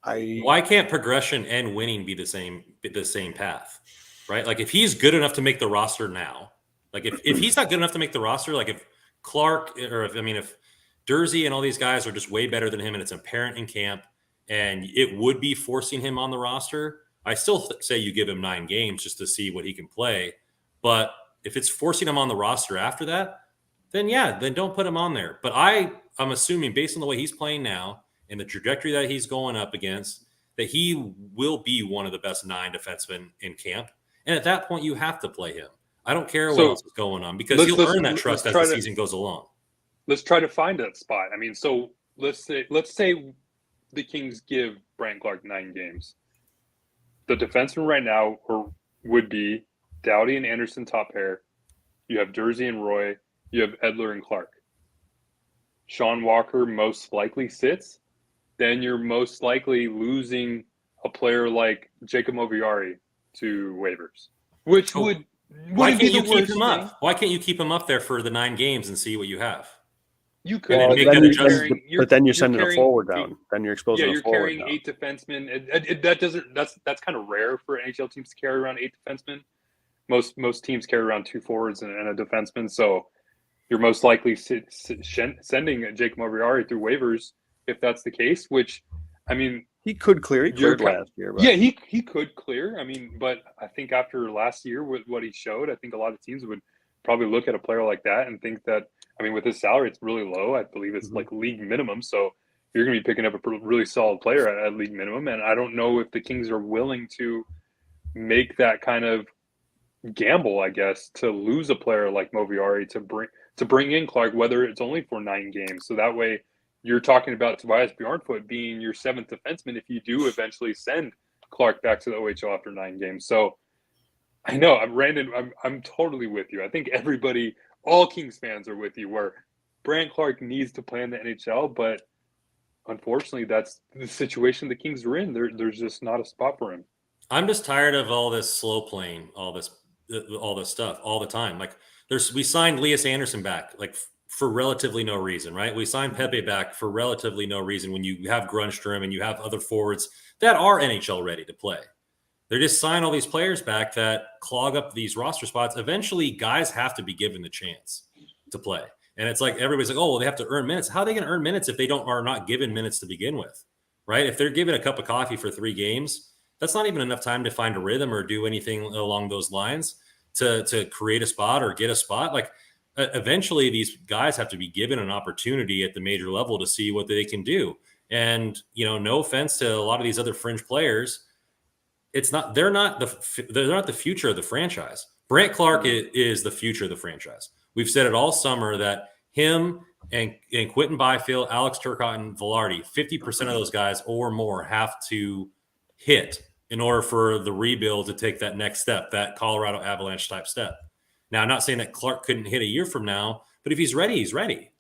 why can't progression and winning be the same path? Right? Like, if he's good enough to make the roster now, like if he's not good enough to make the roster, like if Clarke or if Durzi and all these guys are just way better than him and it's apparent in camp and it would be forcing him on the roster, I still say you give him 9 games just to see what he can play. But if it's forcing him on the roster after that, then don't put him on there. But I'm assuming based on the way he's playing now and the trajectory that he's going up against, that he will be one of the best 9 defensemen in camp. And at that point, you have to play him. I don't care what else is going on because he'll earn that trust as the season goes along. Let's try to find that spot. I mean, so let's say the Kings give Brant Clarke 9 games. The defensemen right now would be Doughty and Anderson top pair. You have Durzi and Roy. You have Edler and Clarke. Sean Walker most likely sits. Then you're most likely losing a player like Jacob Moviari to waivers, which would why be can't the you keep worst him thing. up? Why can't you keep him up there for the 9 games and see what you have? You could Well, make then that you- adjustment. but then you're sending carrying a forward down. Then you're exposing you're a forward carrying down. 8 defensemen. That's kind of rare for NHL teams to carry around 8 defensemen. Most teams carry around 2 forwards and a defenseman. So you're most likely sending Jake Moriarty through waivers if that's the case. Which, I mean, He could clear. He cleared last year. But. Yeah, he could clear. I mean, but I think after last year with what he showed, I think a lot of teams would probably look at a player like that and think that, I mean, with his salary, it's really low. I believe it's like league minimum. So you're going to be picking up a really solid player at league minimum. And I don't know if the Kings are willing to make that kind of gamble, I guess, to lose a player like Moviari to bring in Clarke, whether it's only for 9 games. So that way you're talking about Tobias Bjornfoot being your 7th defenseman if you do eventually send Clarke back to the OHL after 9 games. So I know, I'm totally with you. I think everybody, all Kings fans are with you, where Brant Clarke needs to play in the NHL, but unfortunately, that's the situation the Kings are in. There's just not a spot for him. I'm just tired of all this slow playing, all this stuff all the time. Like we signed Elias Anderson back, like for relatively no reason, right? We signed Pepe back for relatively no reason when you have Grunstrom and you have other forwards that are NHL ready to play. They're just signing all these players back that clog up these roster spots. Eventually, guys have to be given the chance to play. And it's like everybody's like, oh, well, they have to earn minutes. How are they going to earn minutes if they are not given minutes to begin with, right? If they're given a cup of coffee for 3 games, that's not even enough time to find a rhythm or do anything along those lines to create a spot or get a spot. Like eventually, these guys have to be given an opportunity at the major level to see what they can do. And no offense to a lot of these other fringe players, they're not the future of the franchise. Brant Clarke is the future of the franchise. We've said it all summer that him and Quentin Byfield, Alex Turcotte, and Velarde, 50% of those guys or more have to hit in order for the rebuild to take that next step, that Colorado Avalanche type step. Now, I'm not saying that Clarke couldn't hit a year from now, but if he's ready, he's ready.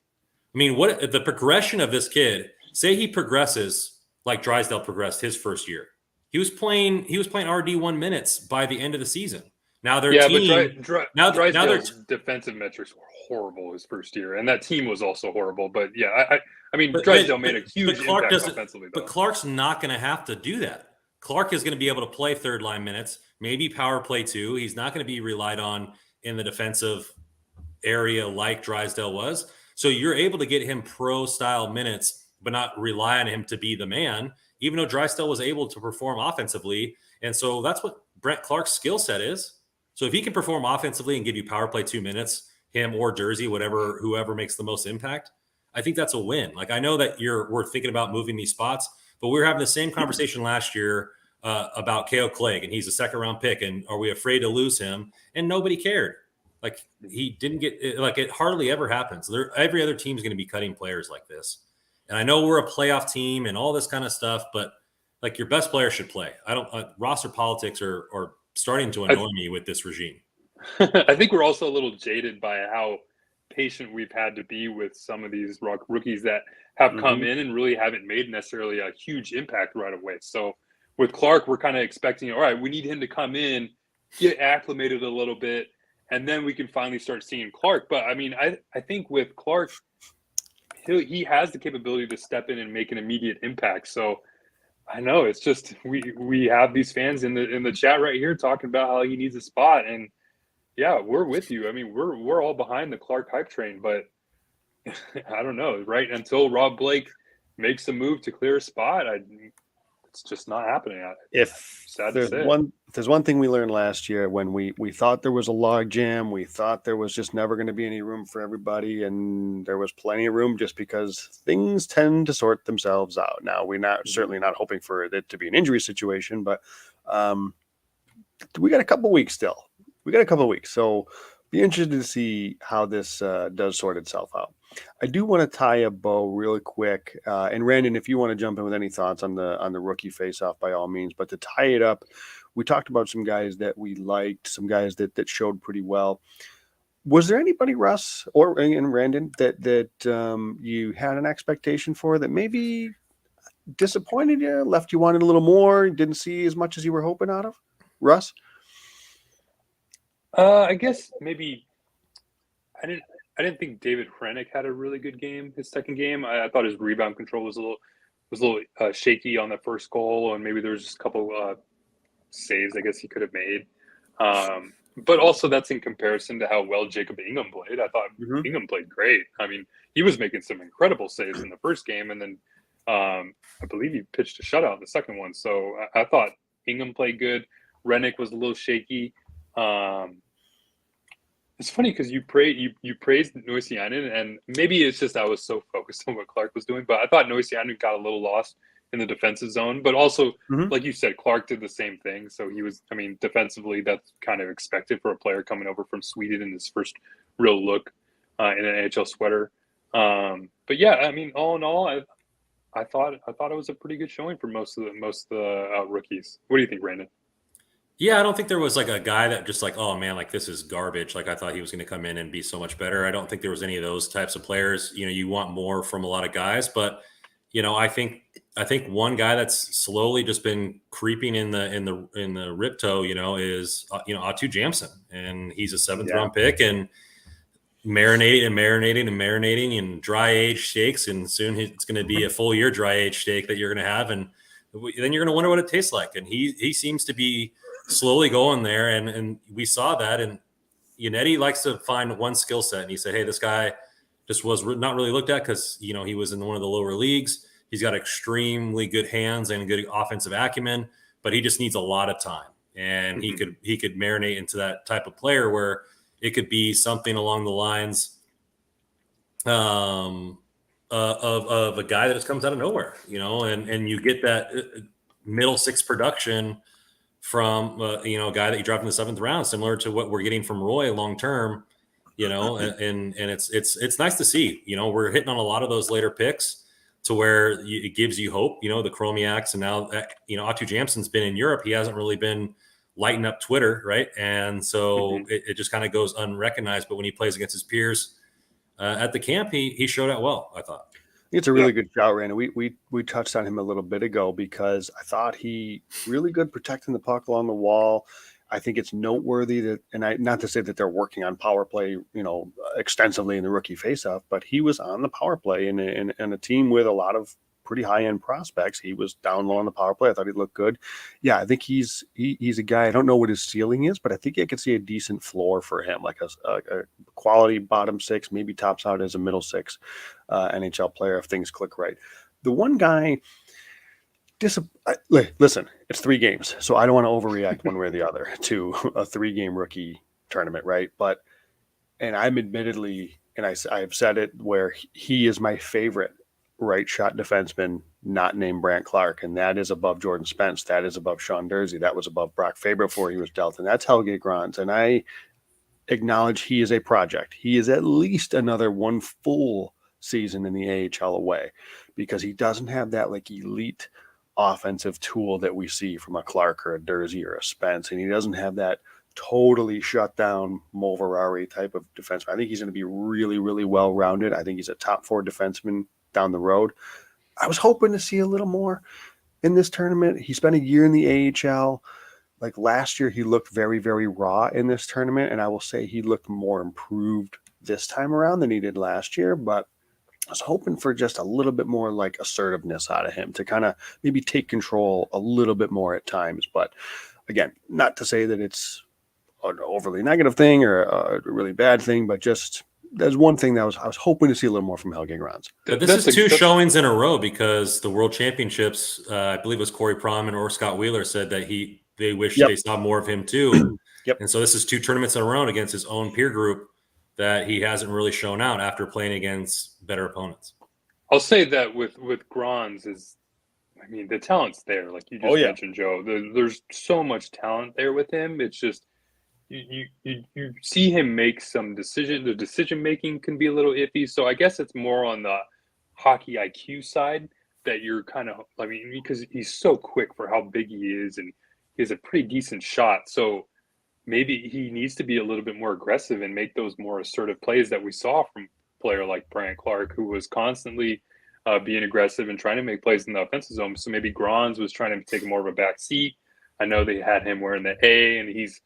I mean, what the progression of this kid, say he progresses like Drysdale progressed his first year. He was playing RD1 minutes by the end of the season. Now their team, but Drysdale's defensive metrics were horrible his first year, and that team was also horrible. But yeah, I mean, Drysdale made a huge impact offensively. Though. But Clarke's not going to have to do that. Clarke is going to be able to play third line minutes, maybe power play too. He's not going to be relied on in the defensive area like Drysdale was. So you're able to get him pro style minutes, but not rely on him to be the man, even though Drysdale was able to perform offensively. And so that's what Brant Clarke's skill set is. So if he can perform offensively and give you power play 2 minutes, him or Durzi, whoever makes the most impact, I think that's a win. Like I know that we're thinking about moving these spots, but we were having the same conversation last year about Kale Clegg, and he's a 2nd-round pick, and are we afraid to lose him? And nobody cared. Like he didn't get like it hardly ever happens. Every other team is going to be cutting players like this. And I know we're a playoff team and all this kind of stuff, but like your best player should play. I don't roster politics are starting to annoy me with this regime. I think we're also a little jaded by how patient we've had to be with some of these rookies that have come in and really haven't made necessarily a huge impact right away. So with Clarke, we're kind of expecting, all right, we need him to come in, get acclimated a little bit, and then we can finally start seeing Clarke. But I mean, I think with Clarke, he has the capability to step in and make an immediate impact. So I know it's just we have these fans in the chat right here talking about how he needs a spot, and yeah, we're with you. I mean, we're all behind the Clarke hype train, but I don't know, right? Until Rob Blake makes a move to clear a spot, it's just not happening. If there's one thing we learned last year when we thought there was a log jam, we thought there was just never going to be any room for everybody, and there was plenty of room just because things tend to sort themselves out. Now we're certainly not hoping for it to be an injury situation, but we got a couple weeks still. So be interested to see how this does sort itself out. I do want to tie a bow real quick. And Randon, if you want to jump in with any thoughts on the rookie face-off, by all means. But to tie it up, we talked about some guys that we liked, some guys that showed pretty well. Was there anybody, Russ or and Randon, that you had an expectation for that maybe disappointed you, left you wanting a little more, didn't see as much as you were hoping out of? Russ? I guess maybe I didn't think David Hrenick had a really good game. His second game, I thought his rebound control was a little shaky on the first goal, and maybe there was just a couple saves I guess he could have made. But also that's in comparison to how well Jacob Ingham played. I thought Ingham played great. I mean, he was making some incredible saves in the first game, and then I believe he pitched a shutout in the second one. So I thought Ingham played good. Hrenick was a little shaky. It's funny because you praised Noisianen, and maybe it's just I was so focused on what Clarke was doing, but I thought Noisianen got a little lost in the defensive zone. But also, like you said, Clarke did the same thing. So he was, I mean, defensively, that's kind of expected for a player coming over from Sweden in his first real look in an NHL sweater. But yeah, I mean, all in all, I thought it was a pretty good showing for most of the rookies. What do you think, Brandon? Yeah, I don't think there was like a guy that just like, oh man, like this is garbage. Like I thought he was going to come in and be so much better. I don't think there was any of those types of players. You know, you want more from a lot of guys, but you know, I think one guy that's slowly just been creeping in the rip toe, you know, is Atu Jamson, and he's a seventh round pick and marinating and dry age steaks, and soon it's going to be a full year dry age steak that you're going to have, and then you're going to wonder what it tastes like. And he seems to be slowly going there, and we saw that. And Yannetti likes to find one skill set, and he said, hey, this guy just was not really looked at because he was in one of the lower leagues. He's got extremely good hands and good offensive acumen, but he just needs a lot of time, and he could marinate into that type of player where it could be something along the lines of a guy that just comes out of nowhere, and you get that middle six production from a guy that you dropped in the seventh round, similar to what we're getting from Roy long term, and it's nice to see. We're hitting on a lot of those later picks to where it gives you hope. The Chromaaks, and now Atu Jamson's been in Europe. He hasn't really been lighting up Twitter, right? And so it just kind of goes unrecognized. But when he plays against his peers at the camp, he showed out well, I thought. It's a really good shout, Randy. We touched on him a little bit ago because I thought he really good protecting the puck along the wall. I think it's noteworthy that, and not to say that they're working on power play, extensively in the rookie faceoff, but he was on the power play in a team with a lot of pretty high end prospects. He was down low on the power play. I thought he looked good. Yeah, I think he's a guy. I don't know what his ceiling is, but I think I could see a decent floor for him, like a quality bottom six, maybe tops out as a middle six NHL player if things click right. The one guy, listen, it's 3 games, so I don't want to overreact one way or the other to a 3-game rookie tournament, right? And I'm admittedly, and I've said it, where he is my favorite right shot defenseman not named Brandt Clarke, and that is above Jordan Spence, that is above Sean Durzi, that was above Brock Faber before he was dealt, and that's Helge Grans. And I acknowledge he is a project. He is at least another one full season in the AHL away, because he doesn't have that like elite offensive tool that we see from a Clarke or a Durzi or a Spence, and he doesn't have that totally shut down Mulverari type of defenseman. I think he's going to be really, really well rounded. I think he's a top 4 defenseman down the road. I was hoping to see a little more in this tournament. He spent a year in the AHL. Like last year, he looked very, very raw in this tournament, and I will say he looked more improved this time around than he did last year, but I was hoping for just a little bit more like assertiveness out of him to kind of maybe take control a little bit more at times. But again, not to say that it's an overly negative thing or a really bad thing, but just there's one thing that I was hoping to see a little more from Helge Grans. But this is 2 showings in a row, because the World Championships, I believe it was Corey Prom or Scott Wheeler said that they wish they saw more of him too. And so this is 2 tournaments in a row against his own peer group that he hasn't really shown out after playing against better opponents. I'll say that with Grans the talent's there, like you just mentioned, Joe. There's so much talent there with him. It's just you see him make some decision. The decision making can be a little iffy. So I guess it's more on the hockey IQ side that you're kind of, I mean, because he's so quick for how big he is, and he has a pretty decent shot. So maybe he needs to be a little bit more aggressive and make those more assertive plays that we saw from a player like Brian Clarke, who was constantly being aggressive and trying to make plays in the offensive zone. So maybe Gronz was trying to take more of a back seat. I know they had him wearing the A, and he's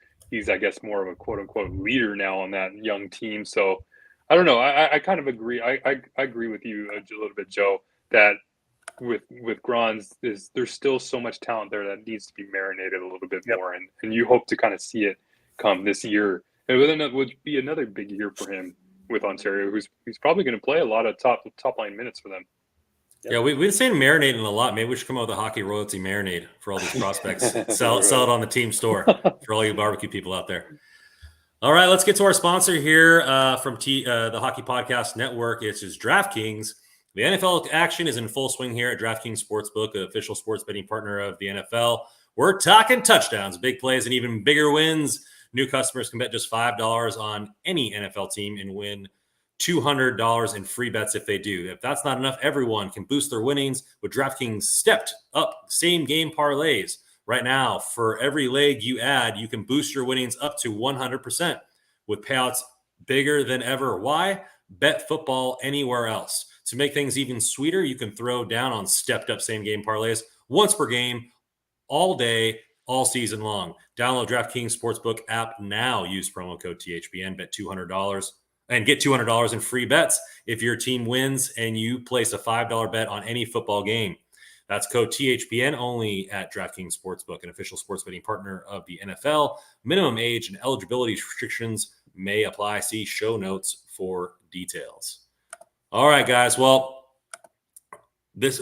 I guess more of a quote unquote leader now on that young team. So I don't know. I kind of agree. I agree with you a little bit, Joe, that with Gronz there's still so much talent there that needs to be marinated a little bit more, and you hope to kind of see it come this year. It would be another big year for him with Ontario, who's probably going to play a lot of top line minutes for them. Yeah, we've been saying marinating a lot. Maybe we should come out with a hockey royalty marinade for all these prospects. sell it on the team store for all you barbecue people out there. All right, let's get to our sponsor here from the Hockey Podcast Network. It's just DraftKings. The NFL action is in full swing here at DraftKings Sportsbook, the official sports betting partner of the NFL. We're talking touchdowns, big plays, and even bigger wins. New customers can bet just $5 on any NFL team and win $200 in free bets if they do. If that's not enough, everyone can boost their winnings with DraftKings stepped up same game parlays. Right now, for every leg you add, you can boost your winnings up to 100% with payouts bigger than ever. Why? Bet football anywhere else. To make things even sweeter, you can throw down on stepped up same game parlays once per game, all day, all season long. Download DraftKings Sportsbook app now. Use promo code THPN. Bet $200 and get $200 in free bets if your team wins and you place a $5 bet on any football game. That's code THPN only at DraftKings Sportsbook, an official sports betting partner of the NFL. Minimum age and eligibility restrictions may apply. See show notes for details. All right, guys. Well,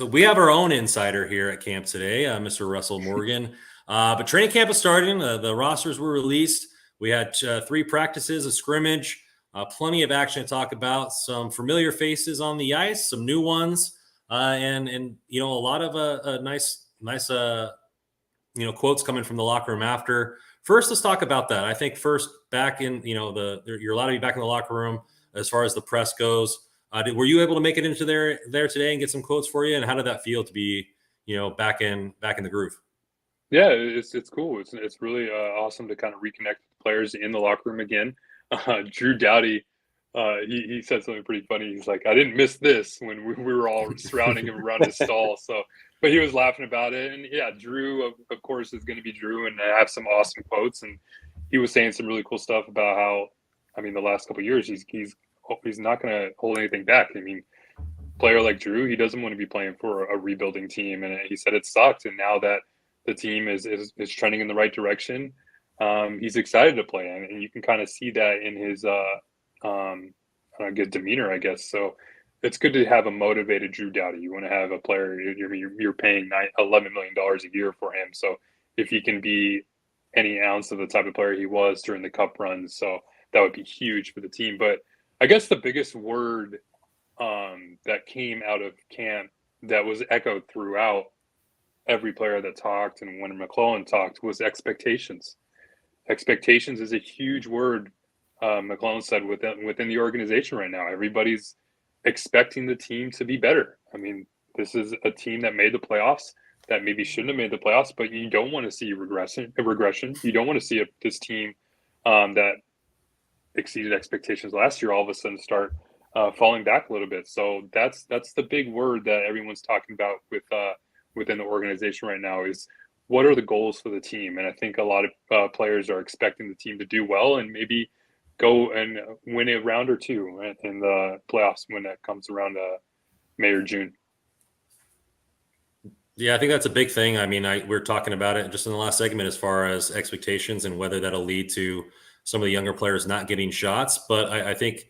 we have our own insider here at camp today, Mr. Russell Morgan. But training camp is starting. The rosters were released. We had 3 practices, a scrimmage, plenty of action to talk about. Some familiar faces on the ice, some new ones, and a lot of nice quotes coming from the locker room after. First, let's talk about that. I think first back in you're allowed to be back in the locker room as far as the press goes. Were you able to make it into there today and get some quotes for you? And how did that feel to be, back in the groove? Yeah, it's cool. It's really awesome to kind of reconnect with players in the locker room again. Drew Doughty, he said something pretty funny. He's like, I didn't miss this when we were all surrounding him around his stall. So, but he was laughing about it. And yeah, Drew, of course, is going to be Drew and have some awesome quotes. And he was saying some really cool stuff about how, the last couple of years, he's not going to hold anything back. Player like Drew, he doesn't want to be playing for a rebuilding team. And he said it sucked. And now that the team is trending in the right direction, he's excited to play. And you can kind of see that in his good demeanor, I guess. So it's good to have a motivated Drew Doughty. You want to have a player, you're paying $11 million a year for him. So if he can be any ounce of the type of player he was during the cup runs, so that would be huge for the team. But I guess the biggest word that came out of camp that was echoed throughout every player that talked and when Mcclellan talked was expectations. Expectations is a huge word. Mcclellan said within the organization right now, everybody's expecting the team to be better. This is a team that made the playoffs that maybe shouldn't have made the playoffs, but you don't want to see regression. You don't want to see this team that exceeded expectations last year all of a sudden start falling back a little bit. So that's the big word that everyone's talking about within the organization right now is what are the goals for the team? And I think a lot of players are expecting the team to do well and maybe go and win a round or two in the playoffs when it comes around May or June. Yeah, I think that's a big thing. We're talking about it just in the last segment as far as expectations and whether that'll lead to some of the younger players not getting shots. But I think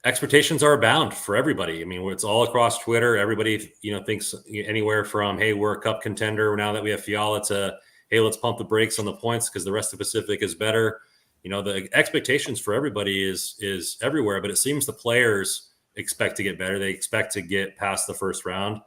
expectations are abound for everybody. It's all across Twitter. Everybody, thinks anywhere from, hey, we're a cup contender now that we have Fiala to, hey, let's pump the brakes on the points because the rest of the Pacific is better. The expectations for everybody is everywhere, but it seems the players expect to get better. They expect to get past the first round.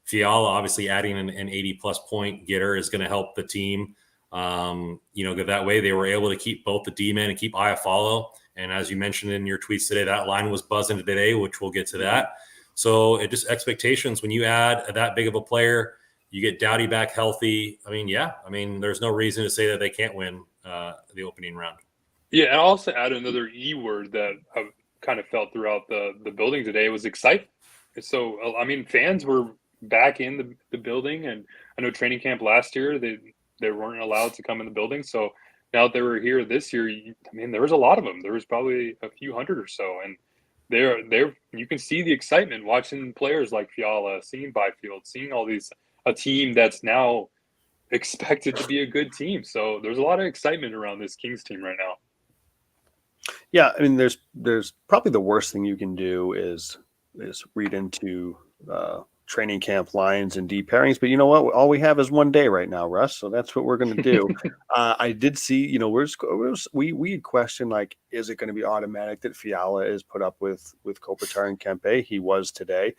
Fiala, obviously adding an 80-plus point getter is going to help the team. That way they were able to keep both the D-man and keep Iafallo. And as you mentioned in your tweets today, that line was buzzing today, which we'll get to that. So it just expectations when you add that big of a player, you get Doughty back healthy. There's no reason to say that they can't win the opening round. Yeah, and I'll also add another E word that I've kind of felt throughout the building today was excitement. So, fans were back in the building, and I know training camp last year, they weren't allowed to come in the building. So now that they were here this year, there was a lot of them. There was probably a few hundred or so, and they're you can see the excitement watching players like Fiala, seeing Byfield, seeing all these, a team that's now expected to be a good team. So there's a lot of excitement around this Kings team right now. Yeah, there's probably the worst thing you can do is read into training camp lines and deep pairings. But you know what? All we have is one day right now, Russ. So that's what we're going to do. I did see, we questioned, like, is it going to be automatic that Fiala is put up with Kopitar and Kempe? He was today.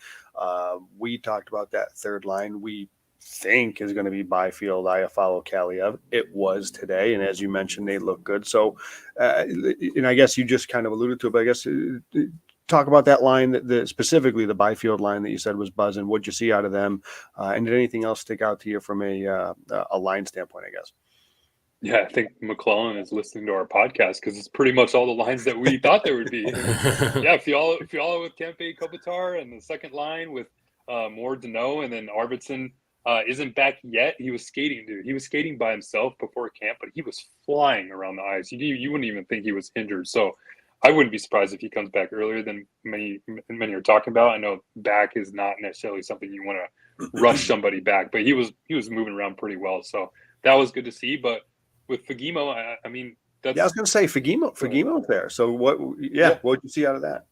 We talked about that third line. We think is going to be Byfield, Iafallo, Kaliev. It was today, and as you mentioned, they look good. So, and I guess you just kind of alluded to it, but I guess talk about that line, specifically the Byfield line that you said was buzzing. What'd you see out of them, and did anything else stick out to you from a line standpoint, I guess? Yeah, I think Mcclellan is listening to our podcast because it's pretty much all the lines that we thought there would be. Yeah, Fiala with Kempe, Kopitar, and the second line with more Danault, and then Arvidsson isn't back yet. He was skating, dude. He was skating by himself before camp, but he was flying around the ice. You wouldn't even think he was injured. So I wouldn't be surprised if he comes back earlier than many are talking about. I know back is not necessarily something you want to rush somebody back, but he was moving around pretty well. So that was good to see. But with Fagemo, I was going to say Fagimo's there. So what did you see out of that?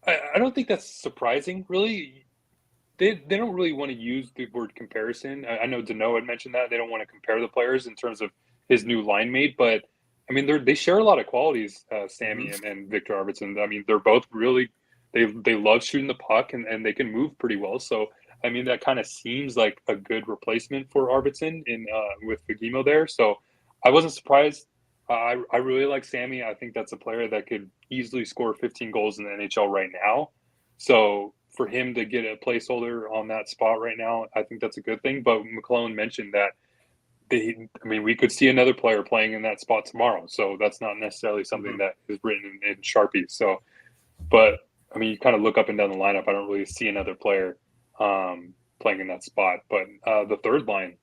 I don't think that's surprising, really. They don't really want to use the word comparison. I know Danault had mentioned that they don't want to compare the players in terms of his new line mate, but they share a lot of qualities, Sammy and Victor Arvidsson. They're both really they love shooting the puck and they can move pretty well. So that kind of seems like a good replacement for Arvidsson with Fagemo there. So I wasn't surprised. I really like Sammy. I think that's a player that could easily score 15 goals in the NHL right now. So for him to get a placeholder on that spot right now, I think that's a good thing. But Mcclellan mentioned that we could see another player playing in that spot tomorrow. So that's not necessarily something that is written in Sharpie. So, but you kind of look up and down the lineup. I don't really see another player playing in that spot. But the third line,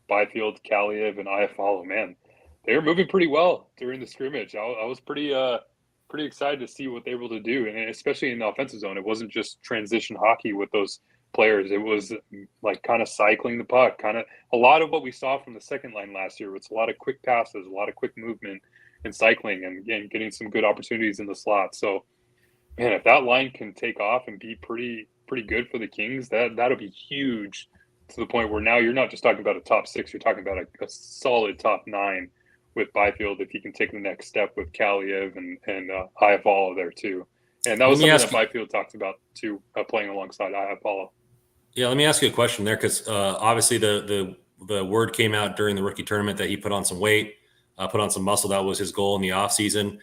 Byfield, Kaliev, and Iafallo, man, they were moving pretty well during the scrimmage. I was pretty excited to see what they were able to do, and especially in the offensive zone. It wasn't just transition hockey with those players. It was like kind of cycling the puck, kind of a lot of what we saw from the second line last year. It's a lot of quick passes, a lot of quick movement and cycling, and getting some good opportunities in the slot. So, man, if that line can take off and be pretty good for the Kings, that'll be huge, to the point where now you're not just talking about a top 6, you're talking about a solid top 9 with Byfield, if he can take the next step with Kaliev and Iafallo there too. And that was something that Byfield talked about too, playing alongside Iafallo. Yeah, let me ask you a question there, because obviously the word came out during the rookie tournament that he put on some weight, put on some muscle. That was his goal in the offseason.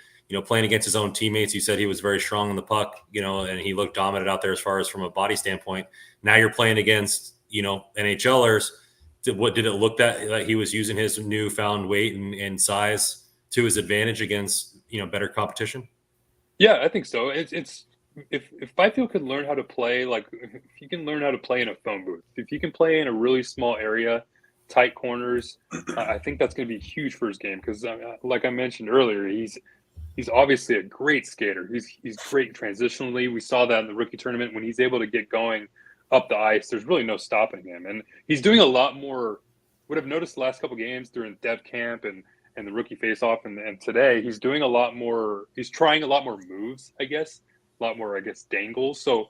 Playing against his own teammates, you said he was very strong in the puck, and he looked dominant out there as far as from a body standpoint. Now you're playing against, NHLers. Did it look that he was using his newfound weight and size to his advantage against, better competition? Yeah, I think so. It's if Byfield can learn how to play, like if he can learn how to play in a phone booth, if he can play in a really small area, tight corners, I think that's going to be huge for his game. Because like I mentioned earlier, he's obviously a great skater. He's great transitionally. We saw that in the rookie tournament when he's able to get going up the ice. There's really no stopping him, and he's doing a lot more. What I've noticed the last couple of games during dev camp and the rookie face-off and today, he's doing a lot more. He's trying a lot more moves, a lot more, dangles. So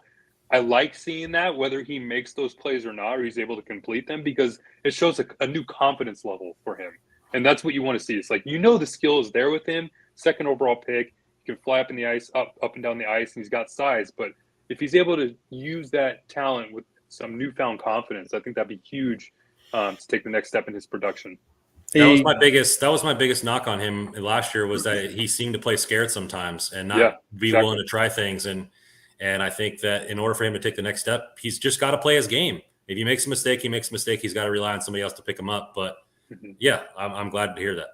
I like seeing that, whether he makes those plays or not, or he's able to complete them, because it shows a new confidence level for him. And that's what you want to see. It's like, the skill is there with him. Second overall pick, he can fly up in the ice, up and down the ice, and he's got size. But if he's able to use that talent with some newfound confidence, I think that'd be huge to take the next step in his production. That was my biggest knock on him last year, was that he seemed to play scared sometimes and not be willing to try things. And I think that in order for him to take the next step, he's just got to play his game. If he makes a mistake, he makes a mistake. He's got to rely on somebody else to pick him up. But yeah, I'm glad to hear that.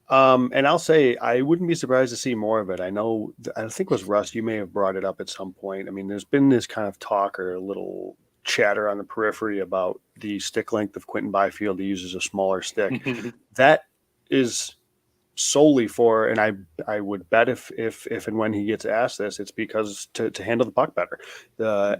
And I'll say I wouldn't be surprised to see more of it. I think it was Russ, you may have brought it up at some point. I mean, there's been this kind of talk or a little chatter on the periphery about the stick length of Quentin Byfield. He uses a smaller stick. That is solely for, and I would bet if and when he gets asked this, it's because to handle the puck better.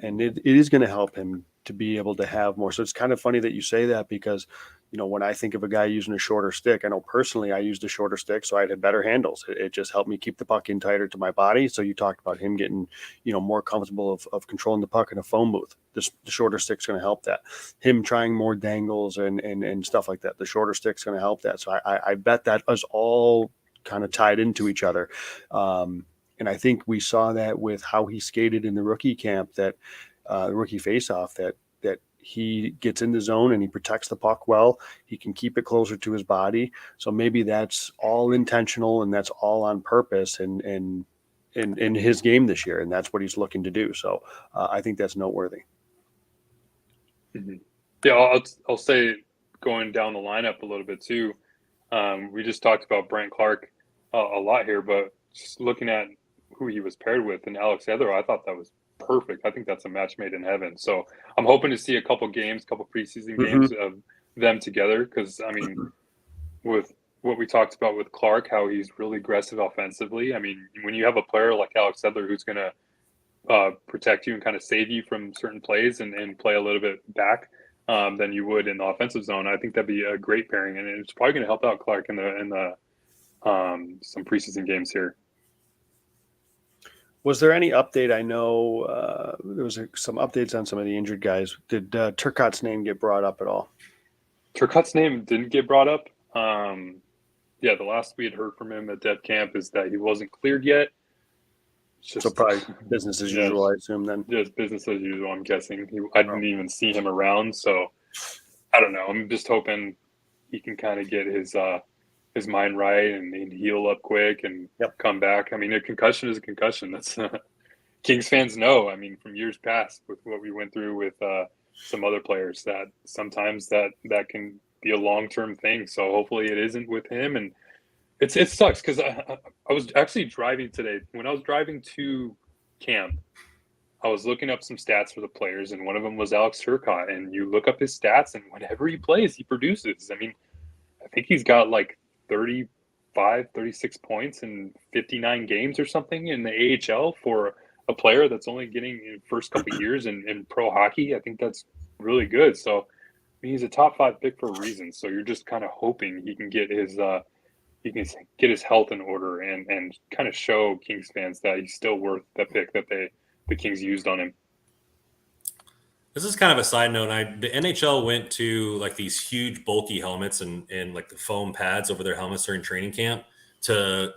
And it is going to help him to be able to have more. So it's kind of funny that you say that, because when I think of a guy using a shorter stick, I know personally I used a shorter stick, so I had better handles. It just helped me keep the puck in tighter to my body. So you talked about him getting, more comfortable of controlling the puck in a phone booth. The shorter stick's going to help that. Him trying more dangles and stuff like that. The shorter stick's going to help that. So I bet that is all kind of tied into each other. And I think we saw that with how he skated in the rookie camp, that the rookie faceoff, that he gets in the zone and he protects the puck well. He can keep it closer to his body. So maybe that's all intentional and that's all on purpose and in his game this year. And that's what he's looking to do. So I think that's noteworthy. Mm-hmm. Yeah, I'll say, going down the lineup a little bit too. We just talked about Brent Clarke a lot here, but just looking at who he was paired with and Alex Edler, I thought that was perfect. I think that's a match made in heaven. So I'm hoping to see a couple preseason games of them together, because I mean, with what we talked about with Clarke, how he's really aggressive offensively. I mean, when you have a player like Alex Edler who's going to protect you and kind of save you from certain plays and play a little bit back than you would in the offensive zone, I think that'd be a great pairing, and it's probably going to help out Clarke in the some preseason games here. Was there any update? I know there was some updates on some of the injured guys. Did Turcotte's name get brought up at all? Turcotte's name didn't get brought up. The last we had heard from him at Dev Camp is that he wasn't cleared yet. So probably business as usual, I assume then. Just business as usual, I'm guessing. I didn't even see him around, so I don't know. I'm just hoping he can kind of get his mind right and heal up quick and come back. I mean, a concussion is a concussion. That's Kings fans know. I mean, from years past with what we went through with some other players, that sometimes that can be a long-term thing. So hopefully it isn't with him. And it sucks, because I was actually driving today. When I was driving to camp, I was looking up some stats for the players, and one of them was Alex Turcotte. And you look up his stats, and whenever he plays, he produces. I mean, I think he's got like 36 points in 59 games or something in the AHL for a player that's only getting in first couple of years in pro hockey. I think that's really good. So I mean, he's a top 5 pick for a reason. So you're just kind of hoping he can get his health in order and kind of show Kings fans that he's still worth the pick that the Kings used on him. This is kind of a side note. The NHL went to like these huge bulky helmets and like the foam pads over their helmets during training camp to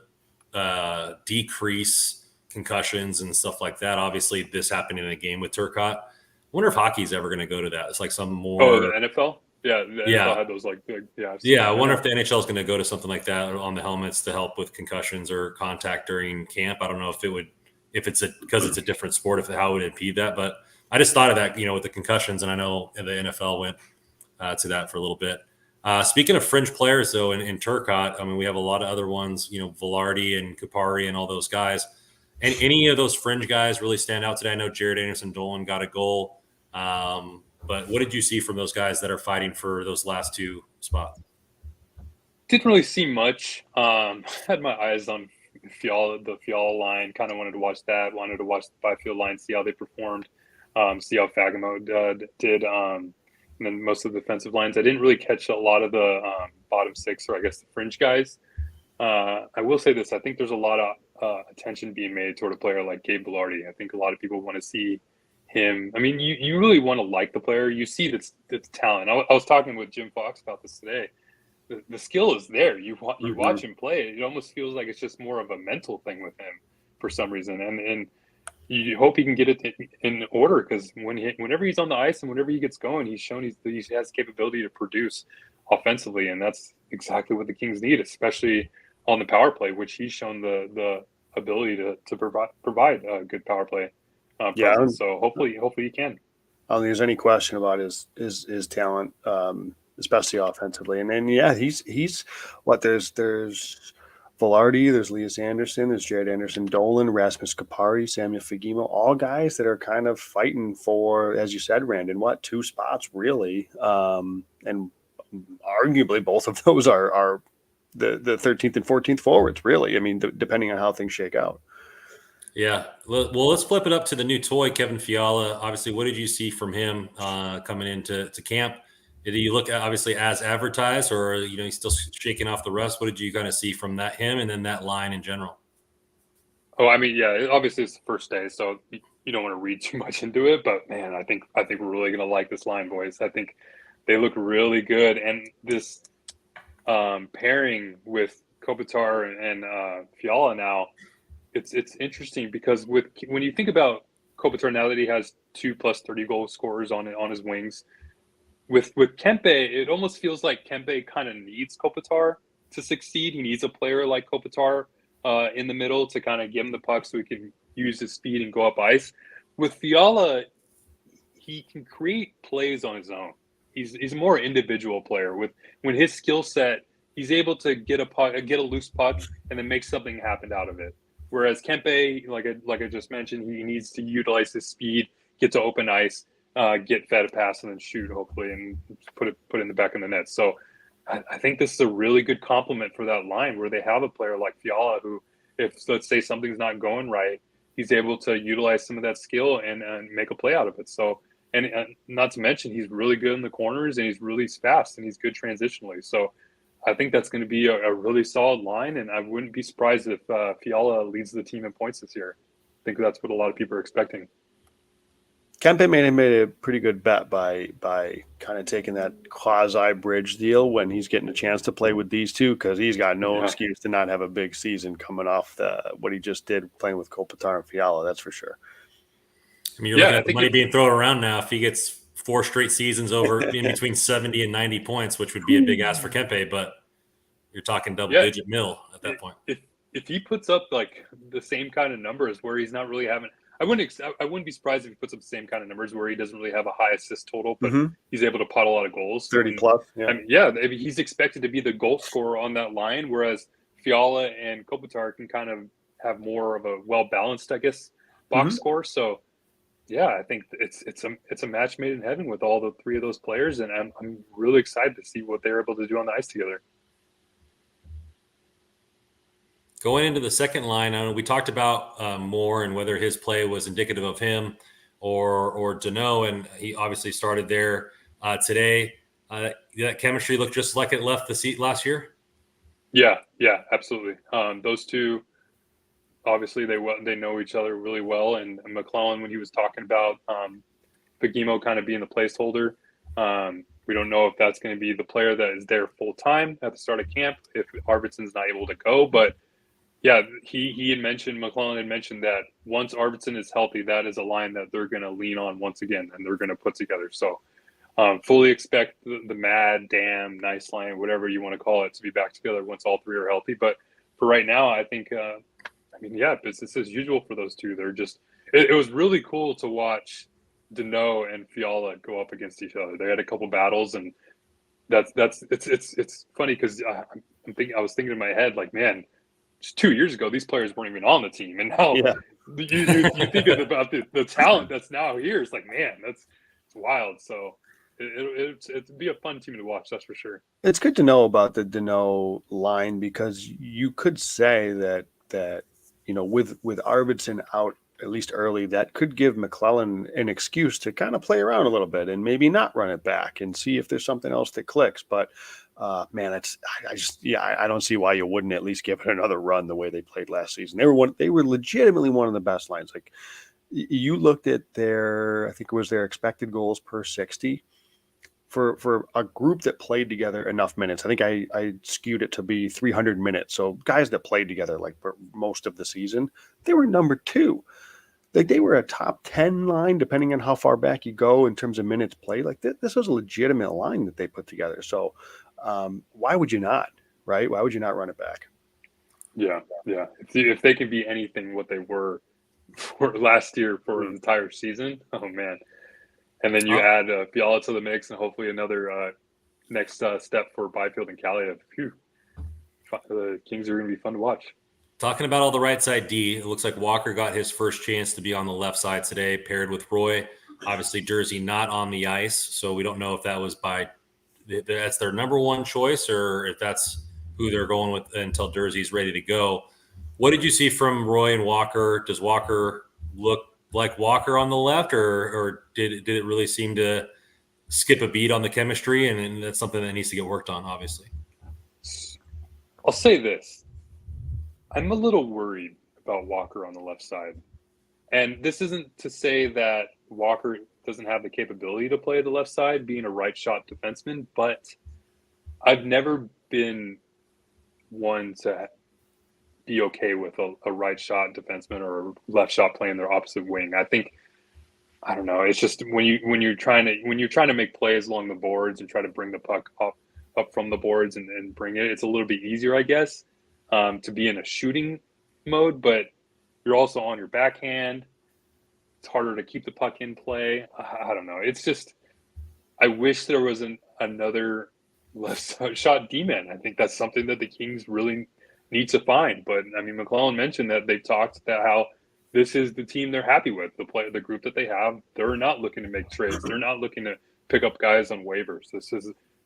decrease concussions and stuff like that. Obviously, this happened in a game with Turcotte. I wonder if hockey's ever going to go to that. It's like some more. Oh, the NFL? Yeah, the NFL had those I wonder if the NHL is going to go to something like that on the helmets to help with concussions or contact during camp. I don't know if it's because it's a different sport, how it would impede that, but I just thought of that, with the concussions, and I know the NFL went to that for a little bit. Speaking of fringe players, though, in Turcotte, I mean, we have a lot of other ones, Velarde and Kupari and all those guys. And any of those fringe guys really stand out today? I know Jared Anderson-Dolan got a goal. But what did you see from those guys that are fighting for those last 2 spots? Didn't really see much. Had my eyes on the Fiala line. Kind of wanted to watch that. Wanted to watch the Byfield line, see how they performed. See how Fagemo did, and then most of the defensive lines. I didn't really catch a lot of the bottom 6, or I guess the fringe guys. I will say this: I think there's a lot of attention being made toward a player like Gabe Velarde. I think a lot of people want to see him. I mean, you really want to like the player. You see that's talent. I was talking with Jim Fox about this today. The skill is there. You watch him play. It almost feels like it's just more of a mental thing with him for some reason, and you hope he can get it in order, because whenever he's on the ice and whenever he gets going, he's shown he has capability to produce offensively, and that's exactly what the Kings need, especially on the power play, which he's shown the ability to provide a good power play presence. So hopefully he can. I don't think there's any question about his talent, especially offensively. And then he's what there's Velarde, there's Elias Anderson, there's Jared Anderson, Dolan, Rasmus Kapari, Samuel Fagemo, all guys that are kind of fighting for, as you said, Randon, two spots really, and arguably both of those are the 13th and 14th forwards, really. I mean, depending on how things shake out. Yeah. Well, let's flip it up to the new toy, Kevin Fiala. Obviously, what did you see from him coming into camp? Did you look obviously as advertised, or he's still shaking off the rust? What did you kind of see from him and then that line in general? Oh, I mean, yeah, obviously it's the first day, so you don't want to read too much into it. But man, I think we're really gonna like this line, boys. I think they look really good, and this pairing with Kopitar and Fiala now. It's interesting because when you think about Kopitar now that he has 2 plus 30 goal scorers on his wings, with Kempe, it almost feels like Kempe kind of needs Kopitar to succeed. He needs a player like Kopitar in the middle to kind of give him the puck so he can use his speed and go up ice. With Fiala, he can create plays on his own. He's a more individual player. When his skill set, he's able to get a loose puck and then make something happen out of it. Whereas Kempe, like I just mentioned, he needs to utilize his speed, get to open ice, get fed a pass, and then shoot, hopefully, and put it in the back of the net. So I think this is a really good compliment for that line where they have a player like Fiala who, if let's say something's not going right, he's able to utilize some of that skill and make a play out of it. So, and not to mention, he's really good in the corners and he's really fast and he's good transitionally. So I think that's going to be a really solid line, and I wouldn't be surprised if Fiala leads the team in points this year. I think that's what a lot of people are expecting. Kempe made a pretty good bet by kind of taking that quasi-bridge deal when he's getting a chance to play with these two, because he's got no excuse to not have a big season coming off what he just did playing with Kopitar and Fiala, that's for sure. I mean, you're looking at the money being thrown around now. If he gets 4 straight seasons over in between 70 and 90 points, which would be a big ask for Kempe, but you're talking double-digit mil at that point. If he puts up like the same kind of numbers where he's not really having, I wouldn't be surprised if he puts up the same kind of numbers where he doesn't really have a high assist total, but he's able to pot a lot of goals. 30 plus. Yeah. I mean, he's expected to be the goal scorer on that line, whereas Fiala and Kopitar can kind of have more of a well-balanced, I guess, box score. So, yeah, I think it's a match made in heaven with all the 3 of those players, and I'm really excited to see what they're able to do on the ice together. Going into the second line, I know we talked about Moore and whether his play was indicative of him or Danault, and he obviously started there today. That chemistry looked just like it left the seat last year. Yeah, absolutely. Those two, obviously, they know each other really well. And Mcclellan, when he was talking about Fagemo kind of being the placeholder, we don't know if that's going to be the player that is there full time at the start of camp if Arvidsson's not able to go, but. Yeah, Mcclellan had mentioned that once Arvidsson is healthy, that is a line that they're going to lean on once again, and they're going to put together. So fully expect the mad, damn, nice line, whatever you want to call it, to be back together once all 3 are healthy. But for right now, I think, business as usual for those two. They're just it was really cool to watch Danault and Fiala go up against each other. They had a couple battles, and it's funny because I was thinking in my head, like, man, just 2 years ago, these players weren't even on the team. And now you think about the talent that's now here. It's like, man, it's wild. So it'd be a fun team to watch, that's for sure. It's good to know about the Danault line, because you could say that with Arvidsson out at least early, that could give Mcclellan an excuse to kind of play around a little bit and maybe not run it back and see if there's something else that clicks. But man, I don't see why you wouldn't at least give it another run the way they played last season. They were legitimately one of the best lines. Like, you looked at I think it was their expected goals per 60 for a group that played together enough minutes. I think I skewed it to be 300 minutes. So guys that played together like for most of the season, they were number 2. Like, they were a top 10 line, depending on how far back you go in terms of minutes played. Like, this was a legitimate line that they put together. So why would you not? Right? Why would you not run it back? Yeah. If they can be anything what they were for last year for an entire season, oh man. And then you add Fiala to the mix, and hopefully another next step for Byfield and Callie. The Kings are going to be fun to watch. Talking about all the right side D, it looks like Walker got his first chance to be on the left side today, paired with Roy. Obviously, Durzi not on the ice, so we don't know if that was that's their number one choice or if that's who they're going with until Durzi's ready to go. What did you see from Roy and Walker? Does Walker look like Walker on the left, or did it really seem to skip a beat on the chemistry? And that's something that needs to get worked on, obviously. I'll say this. I'm a little worried about Walker on the left side. And this isn't to say that Walker doesn't have the capability to play the left side, being a right shot defenseman, but I've never been one to be okay with a right shot defenseman or a left shot playing their opposite wing. I don't know. It's just when you're trying to make plays along the boards and try to bring the puck up from the boards and bring it, it's a little bit easier, I guess, to be in a shooting mode, but you're also on your backhand. It's harder to keep the puck in play. I don't know. It's just, I wish there was another left shot D-man. I think that's something that the Kings really need to find. But I mean, Mcclellan mentioned that they've talked about how this is the team they're happy with, the group that they have. They're not looking to make trades. They're not looking to pick up guys on waivers.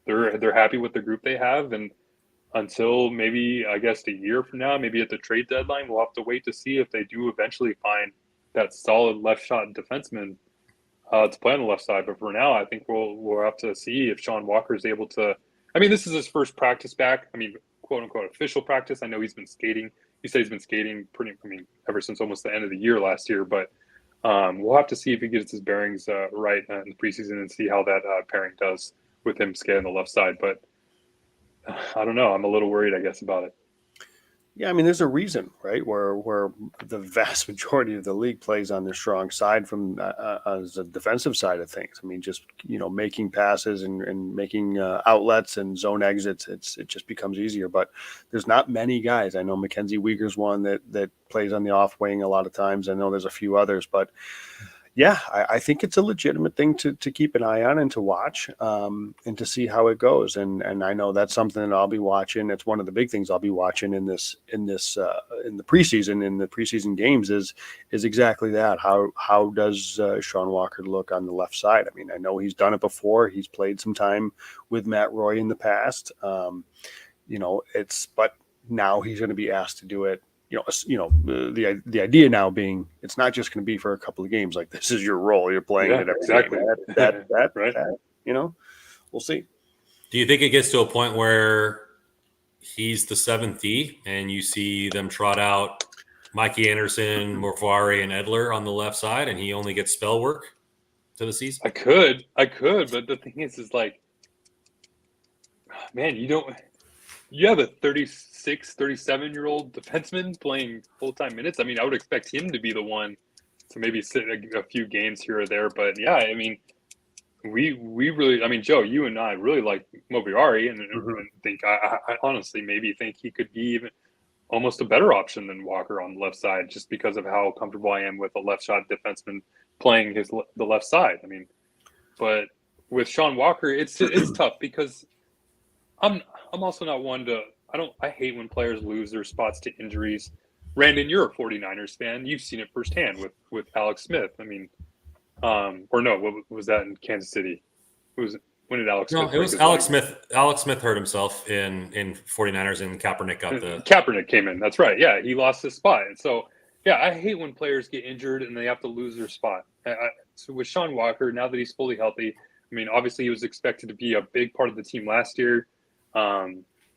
They're happy with the group they have, and until maybe, I guess, a year from now, maybe at the trade deadline, we'll have to wait to see if they do eventually find that solid left shot defenseman to play on the left side. But for now, I think we'll have to see if Sean Walker is able to. I mean, this is his first practice back. I mean, quote unquote official practice. I know he's been skating. He said he's been skating ever since almost the end of the year last year. But we'll have to see if he gets his bearings right in the preseason and see how that pairing does with him skating on the left side. But I don't know. I'm a little worried, I guess, about it. Yeah, I mean, there's a reason, right, where the vast majority of the league plays on the strong side from as a defensive side of things. I mean, just making passes and making outlets and zone exits, it just becomes easier. But there's not many guys. I know Mackenzie Weegar's one that plays on the off wing a lot of times. I know there's a few others, but yeah, I think it's a legitimate thing to keep an eye on and to watch and to see how it goes. And I know that's something that I'll be watching. It's one of the big things I'll be watching in the preseason games is exactly that. How does Sean Walker look on the left side? I mean, I know he's done it before. He's played some time with Matt Roy in the past. But now he's going to be asked to do it. The idea now being it's not just going to be for a couple of games. Like, this is your role. You're playing it every exactly. game. That right. We'll see. Do you think it gets to a point where he's the seventh D and you see them trot out Mikey Anderson, Morvari, and Edler on the left side, and he only gets spell work to the season? I could, but the thing is like, man, you have a 36, 37-year-old defenseman playing full-time minutes. I mean, I would expect him to be the one to maybe sit a few games here or there. But, yeah, I mean, we really – I mean, Joe, you and I really like Morvari and think – I honestly maybe think he could be even almost a better option than Walker on the left side just because of how comfortable I am with a left-shot defenseman playing the left side. I mean, but with Sean Walker, it's tough because I'm also not one to – I hate when players lose their spots to injuries. Randon, you're a 49ers fan. You've seen it firsthand with Alex Smith. I mean, or no, what was that in Kansas City? When did Alex Smith? No, it was Alex Smith. Alex Smith hurt himself in 49ers, and Kaepernick Kaepernick came in. That's right. Yeah, he lost his spot. And so, yeah, I hate when players get injured and they have to lose their spot. So with Sean Walker, now that he's fully healthy, I mean, obviously he was expected to be a big part of the team last year.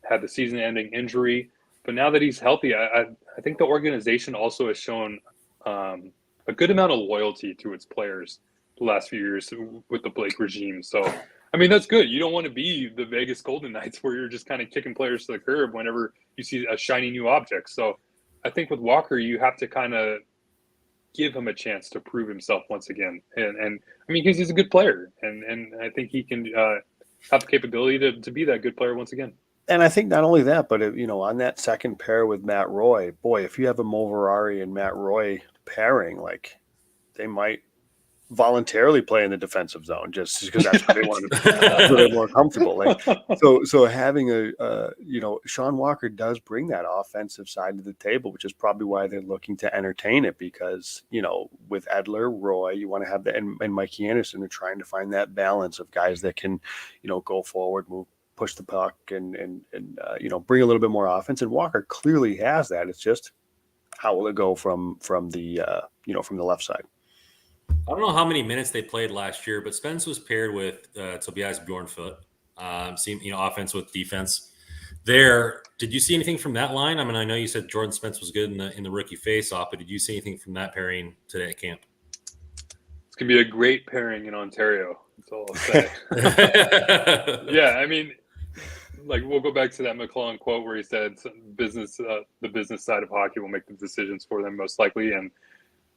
Had the season-ending injury, but now that he's healthy, I think the organization also has shown a good amount of loyalty to its players the last few years with the Blake regime. So, I mean, that's good. You don't want to be the Vegas Golden Knights where you're just kind of kicking players to the curb whenever you see a shiny new object. So, I think with Walker, you have to kind of give him a chance to prove himself once again. And I mean, because he's a good player, and I think he can have the capability to be that good player once again. And I think not only that, but on that second pair with Matt Roy, boy, if you have a Moverari and Matt Roy pairing, like they might voluntarily play in the defensive zone just because that's where they want to. That's where they're more comfortable. Like so having Sean Walker does bring that offensive side to the table, which is probably why they're looking to entertain it because with Edler, Roy, you want to have that, and Mikey Anderson are trying to find that balance of guys that can go forward, move, push the puck, and bring a little bit more offense. And Walker clearly has that. It's just how will it go from the left side. I don't know how many minutes they played last year, but Spence was paired with Tobias Bjornfoot. Offense with defense. There, did you see anything from that line? I mean, I know you said Jordan Spence was good in the rookie face-off, but did you see anything from that pairing today at camp? It's gonna be a great pairing in Ontario. That's all I'll say. Yeah, I mean, like we'll go back to that Mcclellan quote where he said, the business side of hockey will make the decisions for them most likely, and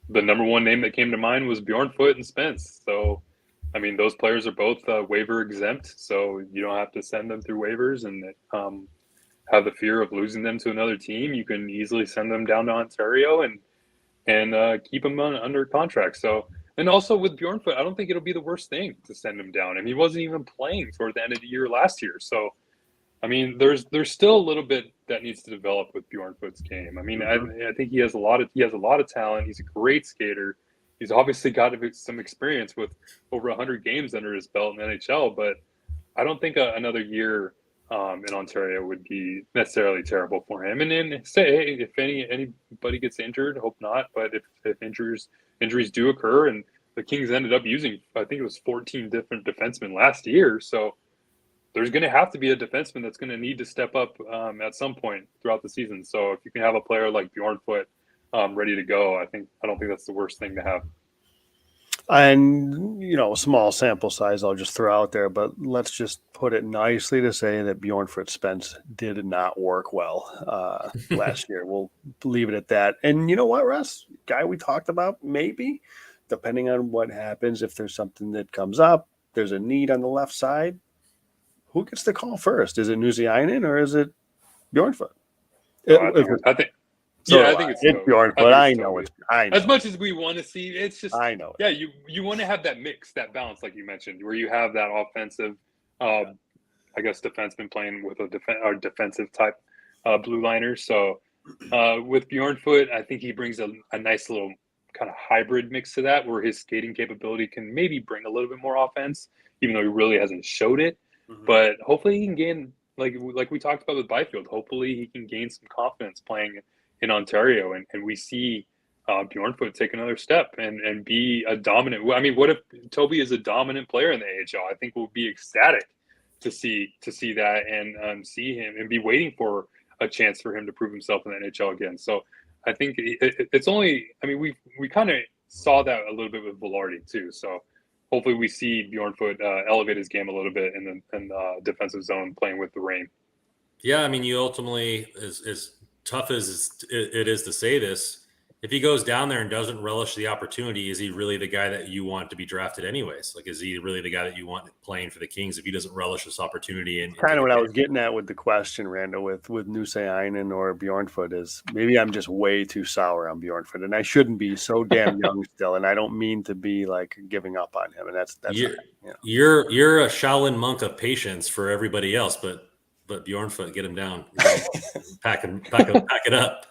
the number one name that came to mind was Bjornfoot and Spence. So, I mean, those players are both waiver exempt, so you don't have to send them through waivers and have the fear of losing them to another team. You can easily send them down to Ontario and keep them under contract. So, and also with Bjornfoot, I don't think it'll be the worst thing to send him down. I mean, he wasn't even playing toward the end of the year last year. So, I mean, there's still a little bit that needs to develop with Bjornfoot's game. I mean, I think he has a lot of talent. He's a great skater. He's obviously got some experience with over 100 games under his belt in the NHL. But I don't think another year in Ontario would be necessarily terrible for him. And then say if anybody gets injured, hope not. But if injuries do occur, and the Kings ended up using, I think it was 14 different defensemen last year, so. There's going to have to be a defenseman that's going to need to step up at some point throughout the season. So if you can have a player like Bjornfoot ready to go, I don't think that's the worst thing to have. And, small sample size I'll just throw out there, but let's just put it nicely to say that Bjornfoot Spence did not work well last year. We'll leave it at that. And you know what, Russ? Guy we talked about, maybe, depending on what happens, if there's something that comes up, there's a need on the left side, who gets the call first? Is it Nuziainen or is it Bjornfoot? I think it's Bjornfoot. I know. As much as we want to see, it's just I know. Yeah, you want to have that mix, that balance, like you mentioned, where you have that offensive, defenseman playing with a defensive type blue liner. So with Bjornfoot, I think he brings a nice little kind of hybrid mix to that, where his skating capability can maybe bring a little bit more offense, even though he really hasn't showed it. But hopefully he can gain, like we talked about with Byfield, hopefully he can gain some confidence playing in Ontario, and we see Bjornfoot take another step and be a dominant. I mean, what if Toby is a dominant player in the AHL? I think we'll be ecstatic to see that and see him and be waiting for a chance for him to prove himself in the NHL again. So I think it's only, I mean, we kind of saw that a little bit with Velarde too. So hopefully we see Bjornfoot elevate his game a little bit in the defensive zone playing with the rain. Yeah, I mean, you ultimately, as tough as it is to say this, if he goes down there and doesn't relish the opportunity, is he really the guy that you want to be drafted anyways? Like, is he really the guy that you want playing for the Kings if he doesn't relish this opportunity? And kind of what I was getting at with the question, Randall, with Nuziainen or Bjornfoot is maybe I'm just way too sour on Bjornfoot, and I shouldn't be so damn young still, and I don't mean to be like giving up on him, and that's you're a Shaolin monk of patience for everybody else, but Bjornfoot, get him down, pack it up.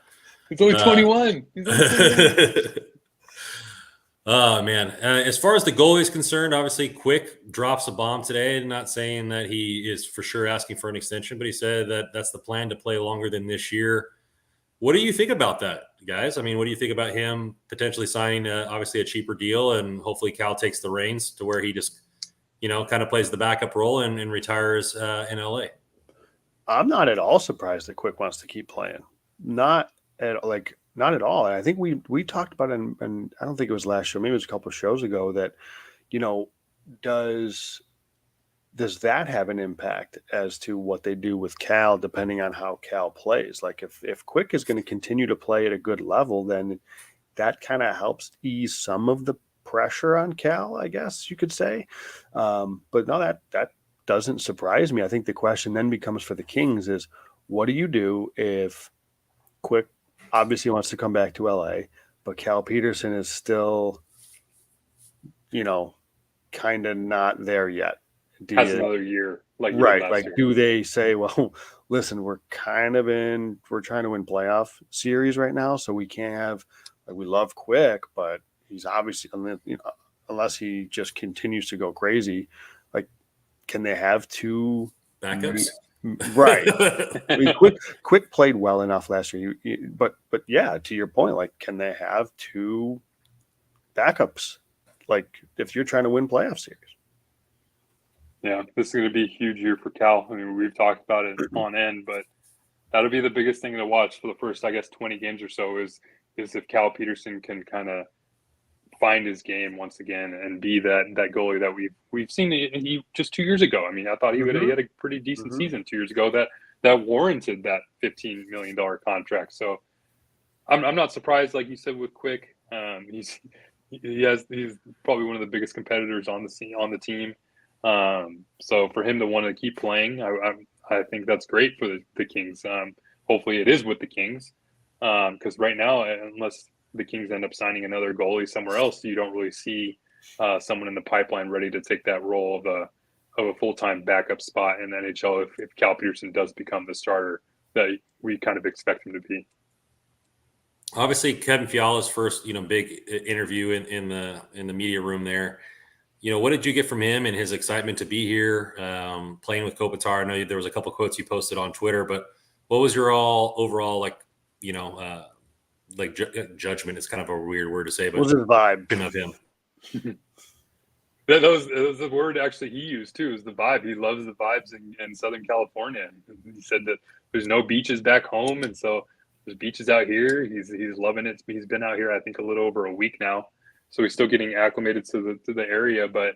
He's only 21. Oh, man. As far as the goalie is concerned, obviously Quick drops a bomb today. Not saying that he is for sure asking for an extension, but he said that that's the plan to play longer than this year. What do you think about that, guys? I mean, what do you think about him potentially signing, obviously, a cheaper deal, and hopefully Cal takes the reins to where he just, kind of plays the backup role and retires in LA? I'm not at all surprised that Quick wants to keep playing. Not at all. And I think we talked about it, and I don't think it was last show, maybe it was a couple of shows ago, that does that have an impact as to what they do with Cal, depending on how Cal plays? Like if Quick is going to continue to play at a good level, then that kind of helps ease some of the pressure on Cal, I guess you could say. But no, that doesn't surprise me. I think the question then becomes for the Kings is, what do you do if Quick obviously wants to come back to LA, but Cal Peterson is still, kind of not there yet? Has another year like he did Right. last Like, year. do they say, well, listen, we're trying to win playoff series right now, so we can't have, we love Quick, but he's obviously, unless he just continues to go crazy, like, can they have two Backups? Right. I mean, Quick played well enough last year, but yeah, to your point, like, can they have two backups? Like, if you're trying to win playoff series. Yeah, this is going to be a huge year for Cal. I mean, we've talked about it on end, but that'll be the biggest thing to watch for the first, I guess, 20 games or so is if Cal Peterson can kind of find his game once again and be that goalie that we've seen he just 2 years ago. I mean, I thought he had a pretty decent season 2 years ago that warranted that $15 million contract. So I'm not surprised, like you said, with Quick. He's probably one of the biggest competitors on the team. So for him to want to keep playing, I think that's great for the Kings. Hopefully it is with the Kings, because right now, unless the Kings end up signing another goalie somewhere else, you don't really see someone in the pipeline ready to take that role of a full-time backup spot in the NHL if Cal Peterson does become the starter that we kind of expect him to be. Obviously, Kevin Fiala's first, big interview in the media room there. What did you get from him and his excitement to be here, playing with Kopitar? I know there was a couple quotes you posted on Twitter, but what was your overall judgment? It's kind of a weird word to say, but What was his vibe of him? That was the word actually he used too, is the vibe. He loves the vibes in Southern California. He said that there's no beaches back home, and so there's beaches out here. He's loving it. He's been out here, I think, a little over a week now, so he's still getting acclimated to the area. But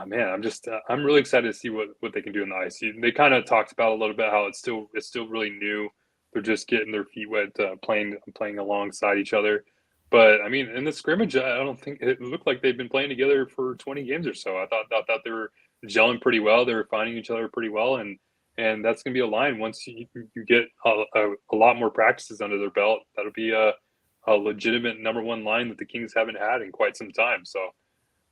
man, I'm really excited to see what they can do in the ice. They kind of talked about a little bit how it's still really new. They're just getting their feet wet, playing alongside each other. But I mean, in the scrimmage, I don't think it looked like they've been playing together for 20 games or so. I thought they were gelling pretty well. They were finding each other pretty well, and that's going to be a line once you get a lot more practices under their belt. That'll be a legitimate number one line that the Kings haven't had in quite some time. So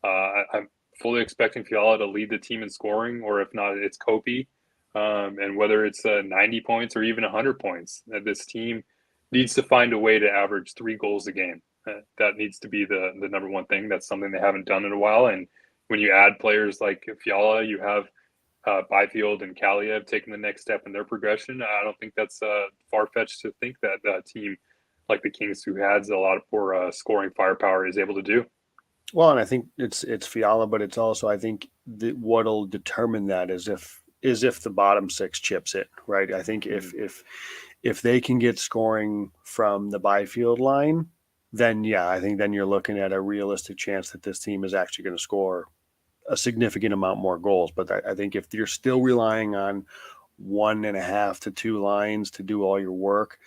I'm fully expecting Fiala to lead the team in scoring, or if not, it's Kopi. And whether it's 90 points or even 100 points, this team needs to find a way to average 3 goals a game. That needs to be the number one thing. That's something they haven't done in a while. And when you add players like Fiala, you have Byfield and Kaliev taking the next step in their progression. I don't think that's far-fetched to think that a team like the Kings, who has a lot for scoring firepower, is able to do. Well, and I think it's Fiala, but it's also, I think, what'll determine that is if the bottom 6 chips in, right? I think if they can get scoring from the Byfield line, then yeah, I think then you're looking at a realistic chance that this team is actually going to score a significant amount more goals. But I think if you're still relying on 1.5 to 2 lines to do all your work,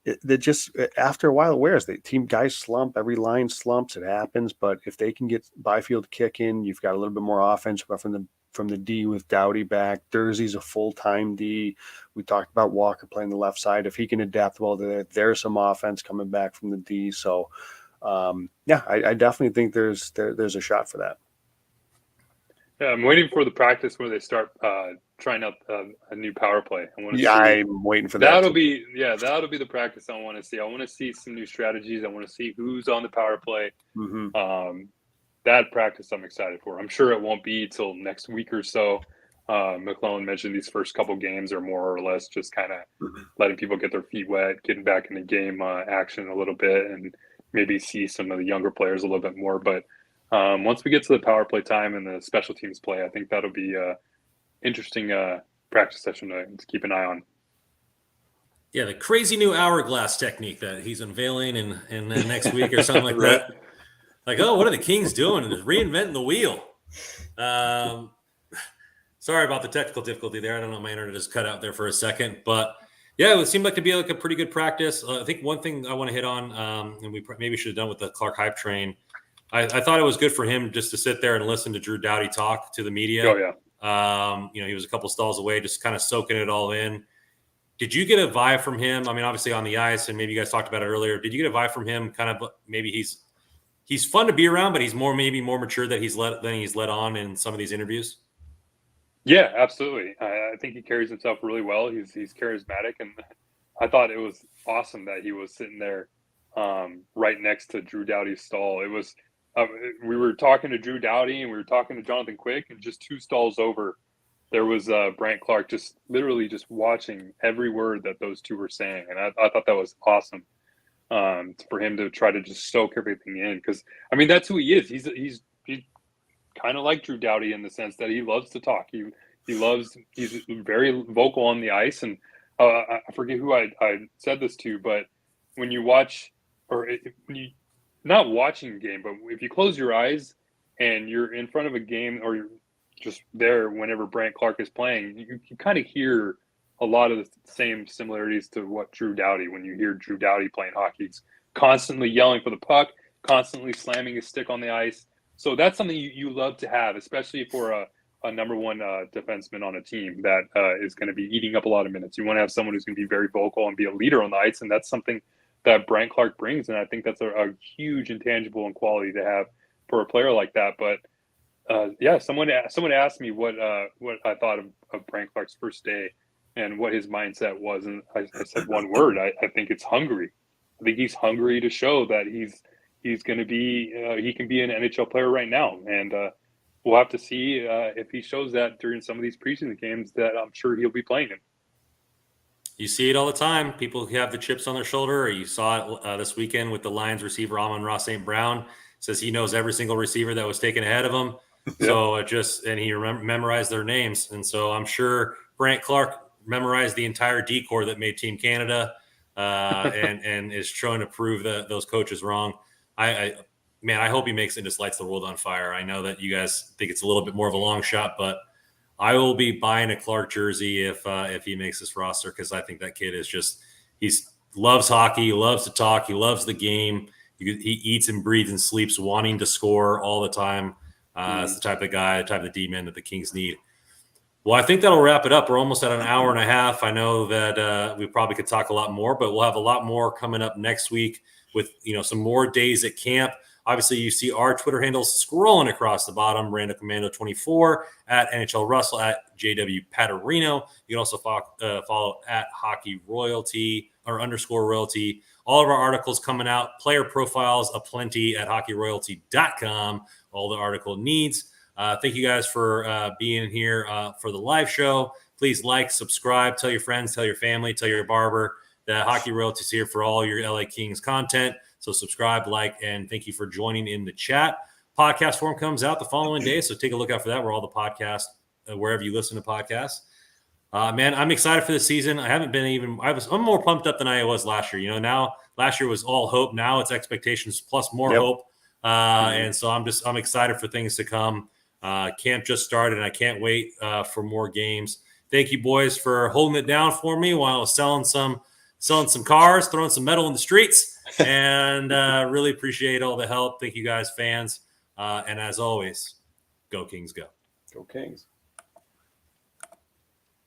that just after a while it wears. The team guys slump, every line slumps, it happens. But if they can get Byfield kick in, you've got a little bit more offense from the D with Doughty back. Durzi's a full-time D. We talked about Walker playing the left side. If he can adapt well to that, there's some offense coming back from the D. So, I definitely think there's a shot for that. Yeah, I'm waiting for the practice where they start trying out a new power play. I want to see. I'm waiting for that. That'll be the practice I want to see. I want to see some new strategies. I want to see who's on the power play. Mm-hmm. That practice I'm excited for. I'm sure it won't be till next week or so. Mcclellan mentioned these first couple games are more or less just kind of letting people get their feet wet, getting back in the game action a little bit, and maybe see some of the younger players a little bit more. But once we get to the power play time and the special teams play, I think that'll be an interesting practice session to keep an eye on. Yeah, the crazy new hourglass technique that he's unveiling in the next week or something like Right. that. Like, oh, what are the Kings doing? Just reinventing the wheel. Sorry about the technical difficulty there. I don't know. My internet just cut out there for a second. But, yeah, it seemed like to be like a pretty good practice. I think one thing I want to hit on, and we maybe should have done with the Clarke hype train, I thought it was good for him just to sit there and listen to Drew Doughty talk to the media. Oh, yeah. He was a couple stalls away, just kind of soaking it all in. Did you get a vibe from him? I mean, obviously on the ice, and maybe you guys talked about it earlier. Did you get a vibe from him? Kind of maybe he's fun to be around, but he's maybe more mature than he's let on in some of these interviews. Yeah, absolutely. I think he carries himself really well. He's charismatic, and I thought it was awesome that he was sitting there right next to Drew Doughty's stall. It was we were talking to Drew Doughty and we were talking to Jonathan Quick, and just 2 stalls over, there was Brant Clarke just literally just watching every word that those two were saying, and I thought that was awesome for him to try to just soak everything in, because I mean that's who he is. He's kind of like Drew Doughty in the sense that he loves to talk. He's very vocal on the ice, and I forget who I said this to, but when you watch, or when you not watching a game, but if you close your eyes and you're in front of a game, or you're just there whenever Brant Clarke is playing, you kind of hear a lot of the same similarities to what Drew Doughty, when you hear Drew Doughty playing hockey. He's constantly yelling for the puck, constantly slamming his stick on the ice. So that's something you love to have, especially for a number one defenseman on a team that is going to be eating up a lot of minutes. You want to have someone who's going to be very vocal and be a leader on the ice, and that's something that Brant Clarke brings, and I think that's a huge intangible and quality to have for a player like that. But someone asked me what I thought of Brant Clarke's first day and what his mindset was, and I said one word. I think it's hungry. I think he's hungry to show that he's going to be he can be an NHL player right now, and we'll have to see if he shows that during some of these preseason games that I'm sure he'll be playing in. You see it all the time. People who have the chips on their shoulder. Or you saw it this weekend with the Lions receiver Amon-Ra St. Brown. Says he knows every single receiver that was taken ahead of him. Yep. So and he memorized their names. And so I'm sure Brant Clarke memorized the entire D-corps that made Team Canada, and is trying to prove those coaches wrong. I hope he makes it and just lights the world on fire. I know that you guys think it's a little bit more of a long shot, but I will be buying a Clarke jersey if he makes this roster, because I think that kid is he loves hockey, he loves to talk, he loves the game. He eats and breathes and sleeps wanting to score all the time. It's the type of guy, the type of D-man that the Kings need. Well, I think that'll wrap it up. We're almost at an hour and a half. I know that we probably could talk a lot more, but we'll have a lot more coming up next week with some more days at camp. Obviously, you see our Twitter handles scrolling across the bottom: Randall Commando 24, at NHL Russell, at JW Paterino. You can also follow at Hockey Royalty or _royalty. All of our articles coming out, player profiles aplenty at hockeyroyalty.com. All the article needs. Thank you guys for being here for the live show. Please like, subscribe, tell your friends, tell your family, tell your barber that Hockey Royalty is here for all your LA Kings content. So subscribe, like, and thank you for joining in the chat. Podcast form comes out the following day, so take a look out for that. We're all the podcasts, wherever you listen to podcasts. Man, I'm excited for the season. I'm more pumped up than I was last year. Now last year was all hope. Now it's expectations plus more hope. And so I'm excited for things to come. Camp just started, and I can't wait for more games. Thank you, boys, for holding it down for me while I was selling some cars, throwing some metal in the streets, and really appreciate all the help. Thank you guys, fans. And as always, go Kings, go. Go Kings.